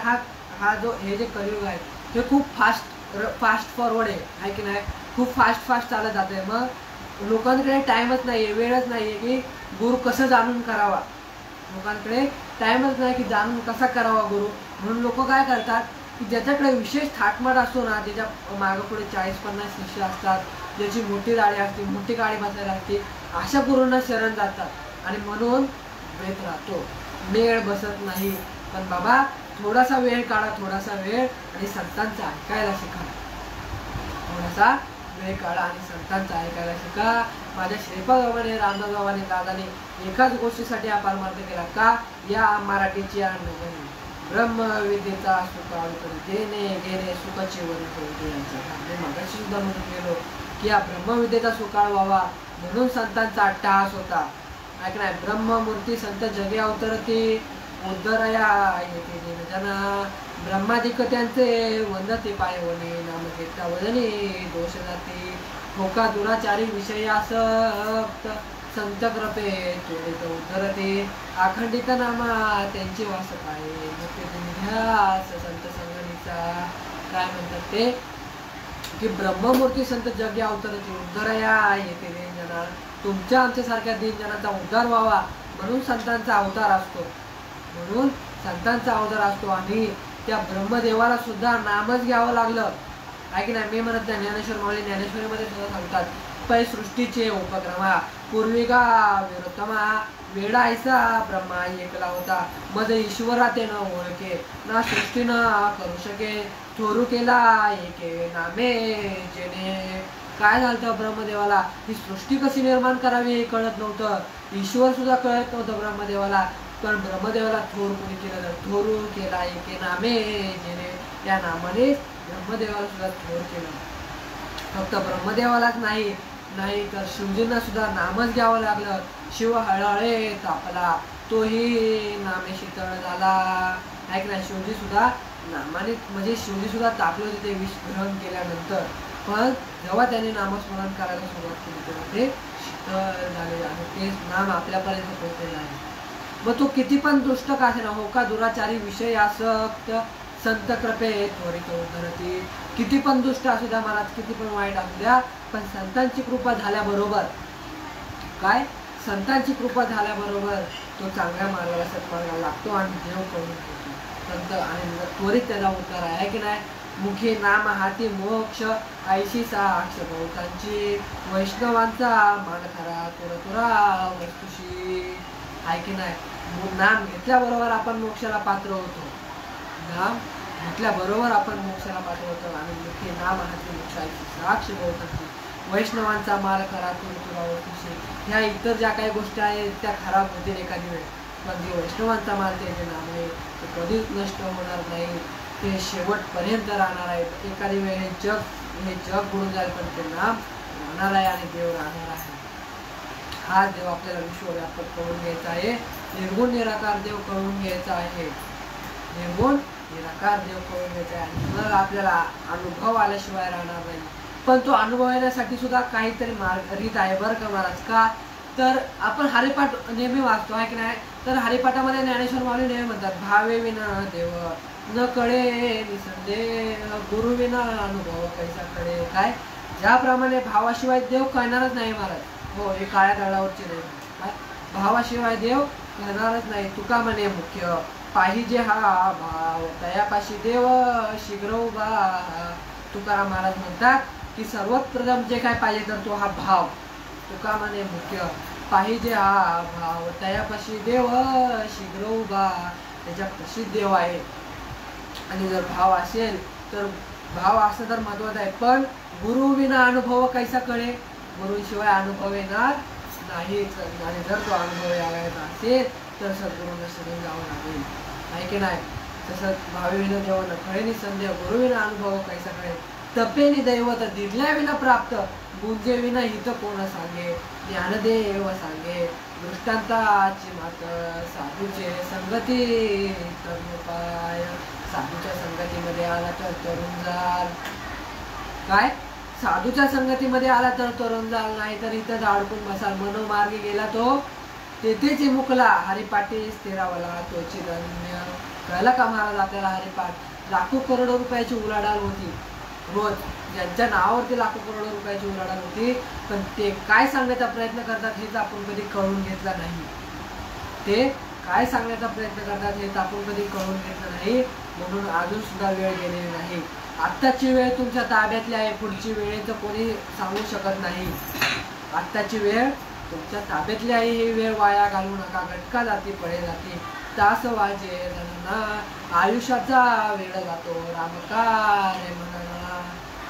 हा जो हे जे कलियुग आहे हे खूप फास्ट फॉरवर्ड आहे की नाही. खूप फास्ट चालत जात आहे. मग लोकांकडे टाइमच नाहीये वेळच नाहीये की गुरु कसं जाणून करावा. लोकांकडे टाइमच नाही की जाणून कसा करावा गुरु. म्हणून लोक काय करतात की ज्याच्याकडे विशेष थाटमाट असतो ना त्याच्या मागं पुढे 40-50 शिष्य असतात ज्याची मोठी दाढी असते मोठी गाडी बसायला असते अशा गुरूंना शरण जातात आणि म्हणून भेट राहतो. मेळ बसत नाही. पण बाबा थोडासा वेळ काढा थोडासा वेळ आणि संतांचं ऐकायला शिका. थोडासा वेळ काढा आणि संतांचं ऐकायला शिका. माझ्या श्रीपाद बाबाने रामदास बाबाने दादाने एकाच गोष्टीसाठी हा परमार्थ केला का या मराठीची नवीन ब्रह्मविद्येचा सुखाळ देणे घेणे सुखाची वरी यांचा मागाशी सुद्धा म्हणून गेलो की या ब्रह्मविद्येचा सुकाळ व्हावा म्हणून संतांचा अट्टहास होता. ऐक नाही ब्रह्ममूर्ती संत जगे अवतरती उद्धरया येते जना ब्रह्माधिक त्यांचे वंदते पायवणे नाम घेता वदने दोष जाते होका दुराचारी विषयासक्त संत कृपे चोरित उद्धरते अखंडित नामा त्यांची वास पाये ध्यास संत संगणीचा काय म्हणतात ते की ब्रह्ममूर्ती संत जगे अवतरते उद्धरया येते जना तुमच्या आमच्यासारख्या 3 जणांचा उद्धार व्हावा म्हणून संतांचा अवतार असतो. म्हणून संतांचा अवतार असतो. आणि त्या ब्रह्मदेवाला सुद्धा नामच घ्यावं लागलं आहे की नाही. मी म्हणत नाही ज्ञानेश्वर माऊली ज्ञानेश्वरीमध्ये सुद्धा सांगतात पै सृष्टीचे उपक्रमा पूर्विका विरोत्तमा वेडा ऐसा ब्रह्मा एकला होता मज ईश्वरा ते न ओळखे ना सृष्टी न करू शके थोरू केला एके नामे जेने काय झालं ब्रह्मदेवाला ही सृष्टी कशी निर्माण करावी हे कळत नव्हतं. ईश्वर सुद्धा कळत नव्हतं ब्रह्मदेवाला. पण ब्रह्मदेवाला थोर कोणी केलं तर थोरू केला एके नामे जेने त्या नामाने ब्रह्मदेवाला सुद्धा थोर केलं. फक्त ब्रह्मदेवालाच नाही तर शिवजींना सुद्धा नामच घ्यावं लागलं. शिव हळहळे तापला तोही नामे शीतळ झाला. ऐक ना शिवजी सुद्धा नामाने म्हणजे शिवजी सुद्धा तापले होते ते विष ग्रहण केल्यानंतर. पण जेव्हा त्याने नामस्मरण करायला सुरुवात केली तेव्हा ते शीतळ झाले आणि ते नाम आपल्यापर्यंत पोहोचलेलं आहे. मग तो किती पण दुष्ट का असे ना होका दुराचारी विषय आसक्त संत कृपे त्वरित उद्धरती. किती पण दुष्ट असू द्या महाराज किती पण वाईट असू द्या पण संतांची कृपा झाल्याबरोबर काय संतांची कृपा झाल्याबरोबर तो चांगल्या मार्गाला सत्मार्गाला लागतो आणि देव करून घेतो संत आणि त्वरित त्याला उद्धार आहे की नाही. मुखी नाम हाती मोक्ष ऐशी साक्ष बहुतांची वैष्णवांचा मान खरा तुरा वस्तुशी आहे की नाही. नाम घेतल्याबरोबर आपण मोक्षाला पात्र होतो. नाम घेतल्याबरोबर आपण मोक्षाला पात्र होतो आणि मुखी नाम हाती मोक्ष ऐशी साक्ष बहुतांची वैष्णवांचा माल करा तुरा वस्तुशी ह्या इतर ज्या काही गोष्टी आहेत त्या खराब होतील एखादी वेळ, पण जे वैष्णवांचा माल ते जे नाम आहे ते कधीच नष्ट होणार नाही, ते शेवटपर्यंत राहणार आहे. एखादी वेळ हे जग बुडून जाईल पण ते नाम राहणार आहे आणि देव राहणार आहे. हा देव आपल्याला विश्वव्यापक करून घ्यायचा आहे, निर्गुण निराकार देव करून घ्यायचा आहे, निर्गुण निराकार देव करून घ्यायचा आहे. मग आपल्याला अनुभव आल्याशिवाय राहणार नाही. पण तो अनुभव येण्यासाठी सुद्धा काहीतरी रीत आहे बरं का महाराज. का तर आपण हरिपाठ नेहमी वाचतो आहे की नाही, तर हरिपाठामध्ये ज्ञानेश्वर माऊली नेहमी म्हणतात, भावे विना देव न कळे निसंदेह, गुरु विना अनुभव कैसा कळे. काय ज्याप्रमाणे भावाशिवाय देव कळणारच नाही महाराज. हो, हे काळ्या दगडावरचे नाही. काय भावाशिवाय देव कळणारच नाही. तुका म्हणे मुख्य पाहिजे हा भाव, तयापाशी देव शीघ्र उभा. तुकाराम महाराज म्हणतात की सर्वात प्रथम जे काय पाहिजे तर तो हा भाव. तुका म्हणे मुख्य पाहिजे हा भाव, तयापाशी देव शीघ्र उभा. त्याच्या प्रसिद्ध देव आहे. आणि जर भाव असेल तर भाव असं तर महत्वाचं आहे, पण गुरु विना अनुभव कैसा कळे. गुरुशिवाय अनुभव येणार नाही. आणि जर तो अनुभव यायचा असेल तर सद्गुरूंना शरण जावं लागेल, आहे की नाही. तसंच भावेविना जेव्हा न कळे निसंदेह, गुरुविना अनुभव कैसा कळे. तपेनी दैवत दिल्या विना प्राप्त, गुंजे विना हित कोण सांगे. ज्ञानदेव सांगे दृष्टांताची मात, साधूचे संगती तरुण पाय. साधूच्या संगतीमध्ये आला तर तरुण जाल. काय साधूच्या संगतीमध्ये आला तर तरुण जाल, नाही तर इथंच अडकून बसाल. मनोमार्गी गेला तो तेथेच मुकला, हरिपाठी स्थिरावला तोची धन्य. कळलं का महाराज आपल्याला. हरिपाठ लाखो करोडो रुपयाची उलाढाल होती रोज, ज्यांच्या नावावरती लाखो करोडो रुपयाची उलाढाल होती, पण ते काय सांगण्याचा प्रयत्न करतात हेच आपण कधी कळून घेतला नाही. ते काय सांगण्याचा प्रयत्न करतात हेच आपण कधी कळून घेतलं नाही. म्हणून अजून सुद्धा वेळ गेलेली नाही. आत्ताची वेळ तुमच्या ताब्यातली आहे, पुढची वेळेचं कोणी सांगू शकत नाही. आत्ताची वेळ तुमच्या ताब्यातली आहे, ही वेळ वाया घालू नका. घटका जाती पळे जाते, तास वाजे जनना. आयुष्याचा वेळ जातो रामकार्य म्हणा.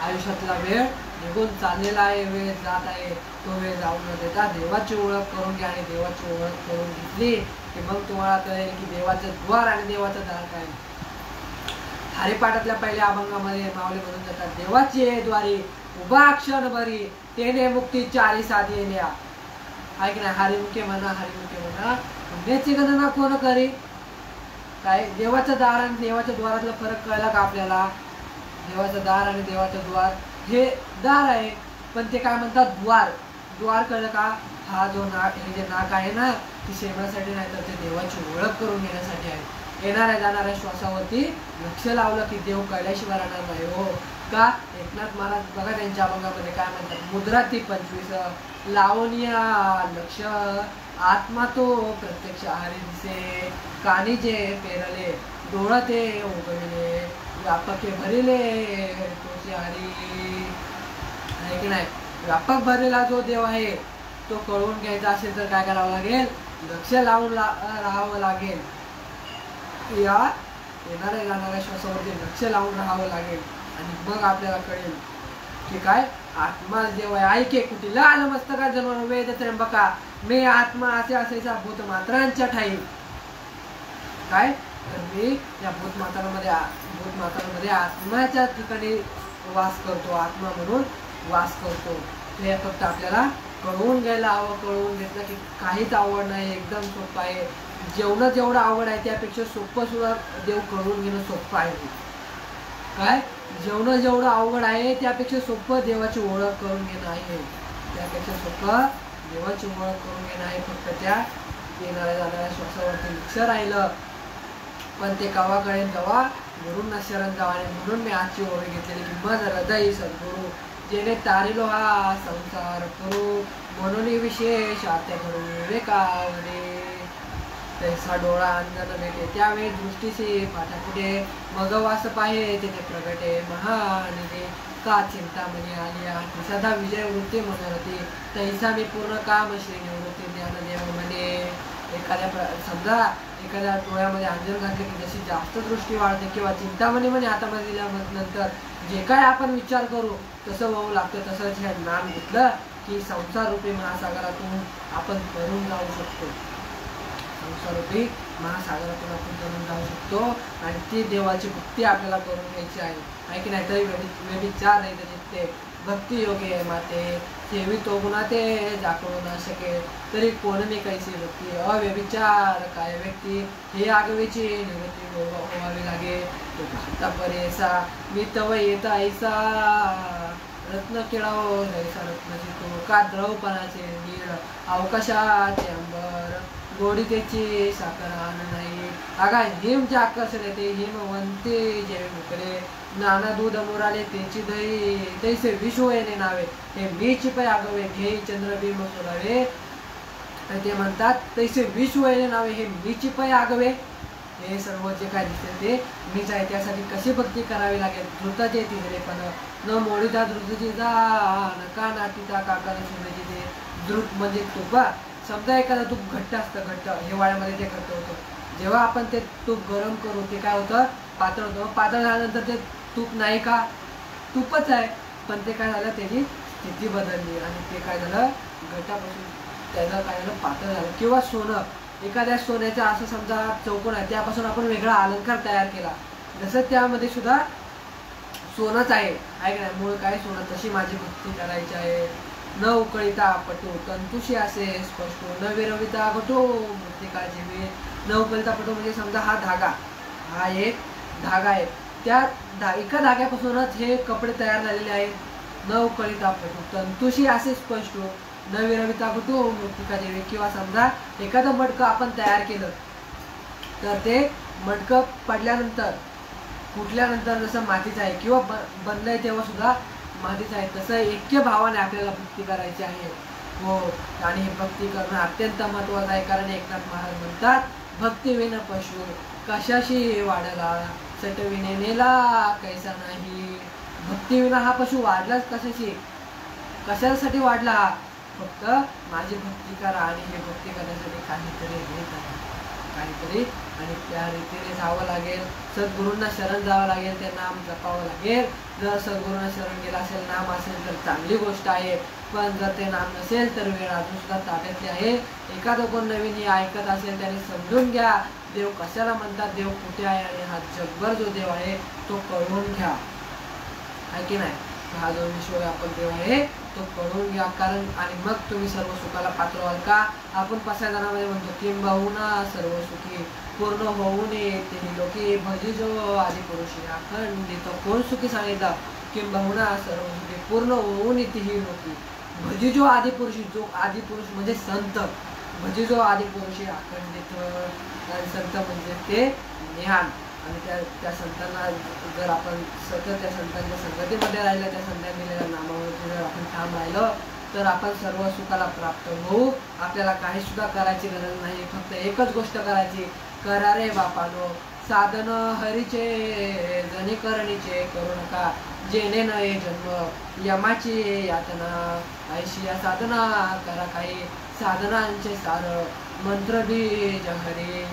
आयुष्यातला वेळ निघून चाललेला आहे, वेळ जात आहे. तो वेळ जाऊ न देता देवाची ओळख करून घ्या. आणि देवाची ओळख करून घेतली की मग तुम्हाला कळेल की देवाचं द्वार आणि देवाचं दार काय. हरिपाठातल्या पहिल्या अभंगामध्ये माऊली म्हणून जातात, देवाची द्वारी उभा क्षण भरी, तेने मुक्ती चारी साधिल्या. आहे की नाही. हरिमुखे म्हणा, हरिमुखे म्हणा, पुण्याची गणना कोण करी. काय देवाचं दार आणि देवाच्या द्वारातला फरक कळला का आपल्याला. देवाचं दार आणि देवाचं द्वार हे दार आहे, पण ते काय म्हणतात द्वार. द्वार कळलं का. हा जो नाक, हे जे नाक आहे ना, ती सेवनासाठी नाही तर ते देवाची ओळख करून घेण्यासाठी आहे. येणाऱ्या जाणाऱ्या श्वासावरती लक्ष लावलं की देव कळल्याशिवाय राहणार नाही. हो का. एकनाथ महाराज बघा त्यांच्या अभंगामध्ये काय म्हणतात, मुद्रा ती 25 लावणिया लक्ष, आत्मा तो प्रत्यक्ष हरी दिसे. कानी जे पेरले डोळा ते उघडले, व्यापके भरिले तोचे हरी. आहे की नाही. व्यापक भरलेला जो देव आहे तो कळून घ्यायचा असेल तर काय करावं लागेल, लक्ष लावून राहावं लागेल. या येणाऱ्या जाणाऱ्या श्वासावरती लक्ष लावून राहावं लागेल. आणि मग आपल्याला कळेल की काय आत्मा देव आहे. ऐके कुठे लाल मस्तका जन्म वेद त्र्यंबका, मे आत्मा असे असायचा भूतमात्रांच्या ठाई. काय तर मी या भूतमात्रांमध्ये आत्म्याच्या ठिकाणी वास करतो, आत्मा म्हणून वास करतो. हे फक्त आपल्याला कळवून घ्यायला हवं. कळवून घेतलं की काहीच आवड नाही, एकदम सोपं आहे. जेवढं आवड आहे त्यापेक्षा सोपं सुद्धा देव कळवून घेणं सोपं आहे. काय जेवढं अवघड आहे त्यापेक्षा सोपं देवाची ओळख करून घेणं आहे. त्यापेक्षा सोपं देवाची ओळख करून घेणं आहे. फक्त त्या येणाऱ्या जाणाऱ्या श्वासावरती लक्ष राहिलं. पण ते कवा कळेल जेव्हा गुरूंना शरण जावा. आणि म्हणून मी आजची ओळख घेतलेली की मज हृदय सद्गुरू, जेणे तारिलो हा संसार करू. म्हणून विशेष आत्या करू विवेकावरे, तैसा डोळा अंजन भेटे त्यावेळी दृष्टीशी पाठापुढे. मग वास पाहे तिथे प्रगटे महानिधी, का चिंतामणी आलिया सदा विजय वृत्ती मनोरती. तैसा मी पूर्ण काम श्री निवृत्ती ज्ञानदेव म्हणे. समजा एखाद्या डोळ्यामध्ये अंजन घातले की जशी जास्त दृष्टी वाढते, किंवा चिंतामणी म्हणे हातामध्ये दिल्यानंतर जे काय आपण विचार करू तसं होऊ लागतं. तसंच हे नाम घेतलं की संसार रूपी महासागरातून आपण तरून जाऊ शकतो. संसार रूपी महासागरातून आपण तरून जाऊ शकतो आणि ती देवाची भक्ती आपल्याला करून घ्यायची आहे की नाही. तरी व्यभिचार नाही तर ते भक्ती योगे माते सेवी तो गुणा ते जाकळू न शके तरी कोणनी कैसी भक्ती. अव्यभिचार काय व्यक्ती हे आगवेची निवृत्ती व्हावी लागे. तो घाता परेसा मी तव येता ऐसा रत्न केळाव जैसा रत्नाची तो का द्रवपणाचे नीळ अवकाशाचे अंबर गोडी त्याची साखर आण नाही. अगा हिम जे आकर्षण येते हिमवंते जे मुकले नाना दूध मुराले त्याची दही तैसे विश्व येणे नावे हे मीची पै आगवे घे चंद्रबिंब सोडावे. ते म्हणतात तैसे विश्व येणे नावे हे मीची पै आगवे. हे सर्व जे काय दिसते ते मीच आहे. त्यासाठी कशी भक्ती करावी लागेल. धृताचे तिजरेपण न मोडीता धृतीचा नका नातीचा काका सोडायची. ते धृत म्हणजे तुपा. समजा एखादं तूप घट्ट असतं घट्ट हिवाळ्यामध्ये ते घट्ट होतं. जेव्हा आपण ते तूप गरम करू ते काय होतं पातळ होतं. पातळ झाल्यानंतर ते तूप नाही का तूपच आहे पण ते काय झालं त्याची स्थिती बदलली आणि ते काय झालं घट्टापासून त्याला काय झालं पातळ झालं. किंवा सोनं एखाद्या सोन्याचा असं समजा चौकोन आहे त्यापासून आपण वेगळा अलंकार तयार केला जसं त्यामध्ये सुद्धा सोनंच आहे की नाही. मूळ काय सोनं. तशी माझी भक्ती करायची आहे. न उकळीता पटू तंतुशी असे स्पष्ट न विरविता घटो मृत्तिका जीवे. न उकळीता पटू म्हणजे समजा हा धागा हा एक धागा आहे. त्या एका धाग्यापासूनच हे कपडे तयार झालेले आहेत. न उकळीता पटू तंतुशी असे स्पष्ट न विरविता घटो मृत्तिका जीवे. किंवा समजा एखादं मडकं आपण तयार केलं तर ते मडकं पडल्यानंतर फुटल्यानंतर जसं मातीचं आहे किंवा बनलंय तेव्हा सुद्धा मातीच आहे तसं ऐक्य भावाने आपल्याला भक्ती करायची आहे. हो आणि हे भक्ती करणं अत्यंत महत्त्वाचं आहे. कारण एकनाथ महाराज म्हणतात भक्तीविना पशु कशाशी वाढला सटविने नेला कैसा नाही. भक्तीविना हा पशु वाढलाच कशासाठी वाढला. फक्त माझी भक्ती करा आणि हे भक्ती करण्यासाठी काहीतरी आणि त्या रीतीने जावं लागेल. सद्गुरूंना शरण जावं लागेल. ते नाम जपावं लागेल. जर सद्गुरूंना शरण गेला असेल नाम असेल तर चांगली गोष्ट आहे. पण जर ते नाम नसेल तर वेळ अजून सुद्धा ताब्यातली आहे. एखादं कोण नवीन हे ऐकत असेल त्याने समजून घ्या देव कशाला म्हणतात देव कुठे आहे आणि हा जगभर जो देव आहे तो कळून घ्या आहे की नाही. हा जो विश्वव्यापक देव आहे तो कळून घ्या. कारण आणि मग तुम्ही सर्व सुखाला पात्र व्हाल. का आपण 5 जणांमध्ये म्हणतो किंबहुना सर्व सुखी पूर्ण होऊ नये तेही लोकी भजी जो आदिपुरुषी अखंडित. कोण सुखी सांगितलं किंबहुना सर्व सुखी पूर्ण होऊ नये तेही लोकी भजी जो आदिपुरुषी. जो आदिपुरुष म्हणजे संत. भजी जो आदिपुरुषी अखंडित. संत म्हणजे ते ज्ञान आणि त्या संतांना जर आपण सतत त्या संतांच्या संगतीमध्ये राहिलं त्या संतांनी दिलेल्या नामावरती जर आपण ठाम राहिलं तर आपण सर्व सुखाला प्राप्त होऊ. आपल्याला काही सुद्धा करायची गरज नाही. फक्त एकच गोष्ट करायची करा रे बापानो साधन हरीचे जनी करणीचे करू नका जेणे नये जन्म यमाची यातना. ऐशी या साधना करा काही साधनांचे सार मंत्र बीज हरी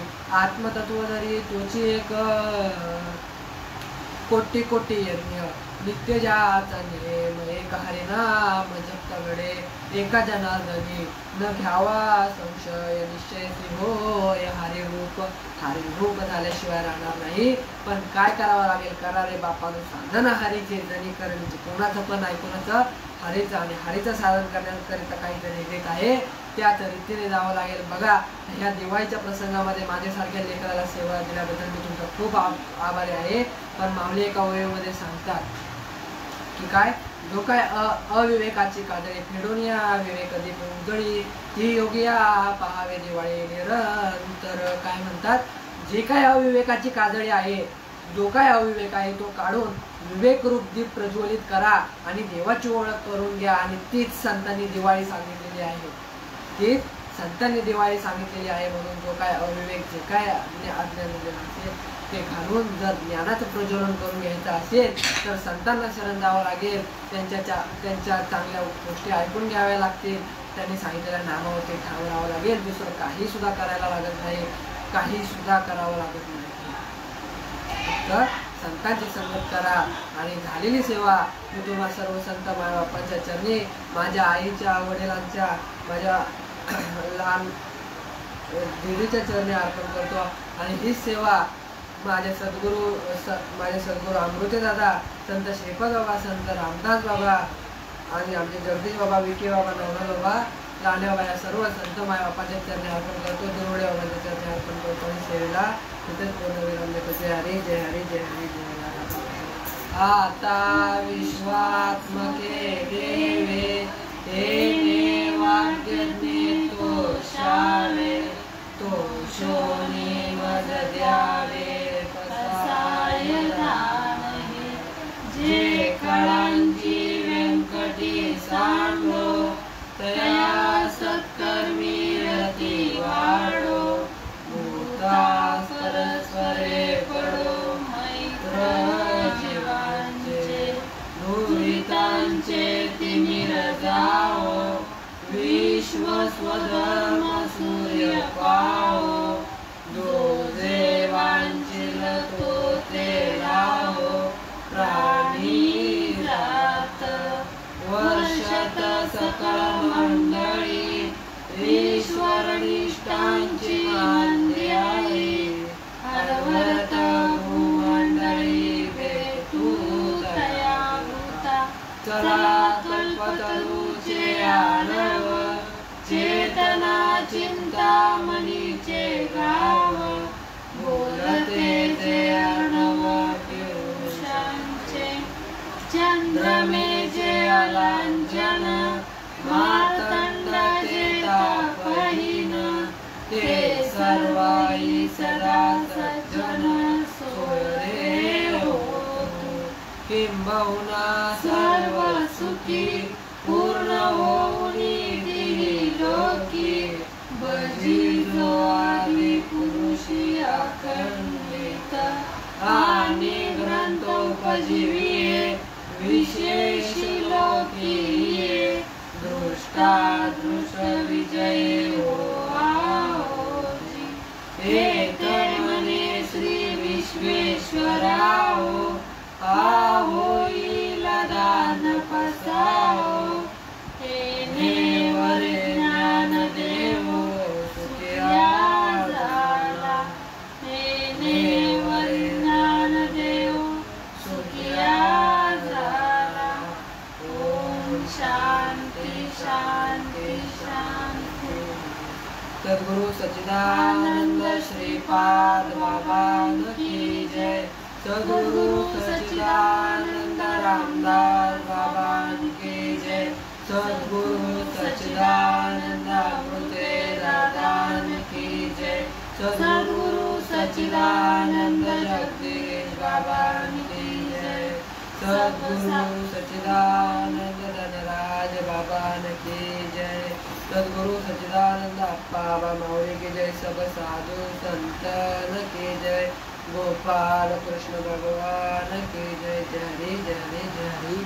आत्मतत्व धरी तोची एक कोटी कोटी यज्ञ नित्य जाचा नेम एक हरिनाम जपता घडे एका जनार्दनी न घ्यावा संशय निश्चय होय. हरी रूप झाल्याशिवाय राहणार नाही. पण काय करावं लागेल करा रे बापानं साधन हरीचे जनी करण्याचे. कोणाचं पण ऐकूनच हरीचं आणि हरीचं साधन करण्याकरिता काहीतरी घेत आहे त्याच रीतीने जावं लागेल. बघा ह्या दिवाळीच्या प्रसंगामध्ये माझ्यासारख्या लेकराला सेवा दिल्याबद्दल मी तुमचा खूप आभारी आहे. पण माऊली एका ओळीमध्ये सांगतात की काय जो काय अविवेकाची काजळी फेडून या विवेक दीप उजळी ती योगिया पहावे दिवाळी निरंतर. काय म्हणतात जे काय अविवेकाची काजळी आहे जो काय अविवेक आहे तो काढून विवेक रूप दीप प्रज्वलित करा आणि देवाची ओळख करून घ्या. आणि तीच संतांनी दिवाळी सांगितलेली आहे. तीच संतांनी दिवाळी सांगितलेली आहे. म्हणून जो काय अविवेक जे काय अज्ञान असेल ते घालून जर ज्ञानाचं प्रज्वलन करून घ्यायचं असेल तर संतांना शरण जावं लागेल. त्यांच्या चांगल्या गोष्टी ऐकून घ्याव्या लागतील. त्यांनी सांगितलेल्या नामावरती ठाम राहावं लागेल. दुसरं काही सुद्धा करायला लागत नाही. काही सुद्धा करावं लागत नाही. फक्त संतांची संगत करा आणि झालेली सेवा मी तुम्हा सर्व संत मायबापांच्या चरणी, माझ्या आईच्या, वडिलांच्या, माझ्या लहान दीदीच्या चरणी अर्पण करतो. आणि ही सेवा माझे सद्गुरू अमृते दादा, संत श्रीपाद बाबा, संत रामदास बाबा आणि आमचे जगदीश बाबा, विखे बाबा, नवनाथ बाबा, लांडे बाबा या सर्व संत मायबापांच्या चरणी अर्पण करतो. दुर्वडे बाबांच्या चरणी अर्पण करतो. आणि सेवेला तिथेच पूर्ण देतो. जय हरी, जय हरी, जय हरी, जय हरी. आता विश्वात्मके देवे तेने वाक्यज्ञे तोषावे, तोषोनी मद द्यावे पसाय दानहे. जे कळांची व्यंकटी सांडो, तया सत्कर्मी रती वाढो. भूता परस्परे पडो मैत्र जीवांचे, दुरितांचे तिमिर जाओ. विश्व स्वधर्म सूर्य पाओ, जो देवांची लतो ते लाहो. प्राणी जात वर्षत सकळ मंडळी, ईश्वरनिष्ठांची मांद्याई. हरवत भूमंडळी भेटू दयावृता. चला कल्पतरूचे आरव, चेतना चिंतामणीचे गाव. बोलते ते अर्णव पियुषांचे, चंद्रमेचे अलांछन. मार्तंडाचे तापहीन, ते सर्वाई सदा सज्जन. सोयरे होतु किंबहुना सर्व सुखी, पूर्ण होऊनी तिन्ही लोकी. भजिलो आदि पुरुषी अखंडित, आणि ग्रंथोपजीविये विशेष लोकीये. दृष्टादृष्ट विजय हो आओजी, एक मने श्री विश्वेश्वराओ. होईल दान पसाओ, तेने वर ज्ञान देवो सुखिया झाला. तेने वर ज्ञान देवो सुखिया झाला. ओम शांती शांती शांती. सद्गुरु सच्चिदानंद श्रीपाद बाबा की जय. सद्गुरु सच्चिदानंद रामदास बाबा की जय. सद्गुरु सच्चिदानंद अमृते दादा की जय. सद्गुरु सच्चिदानंद जगदीश बाबा की जय. सद्गुरु सच्चिदानंद धनराज बाबा की जय. सद्गुरु सच्चिदानंद अप्पा बाबा माऊली की जय. सब साधु संतन की जय. गोपाल कृष्ण भगवान की जय. जय हरी, जय हरी, जय हरी.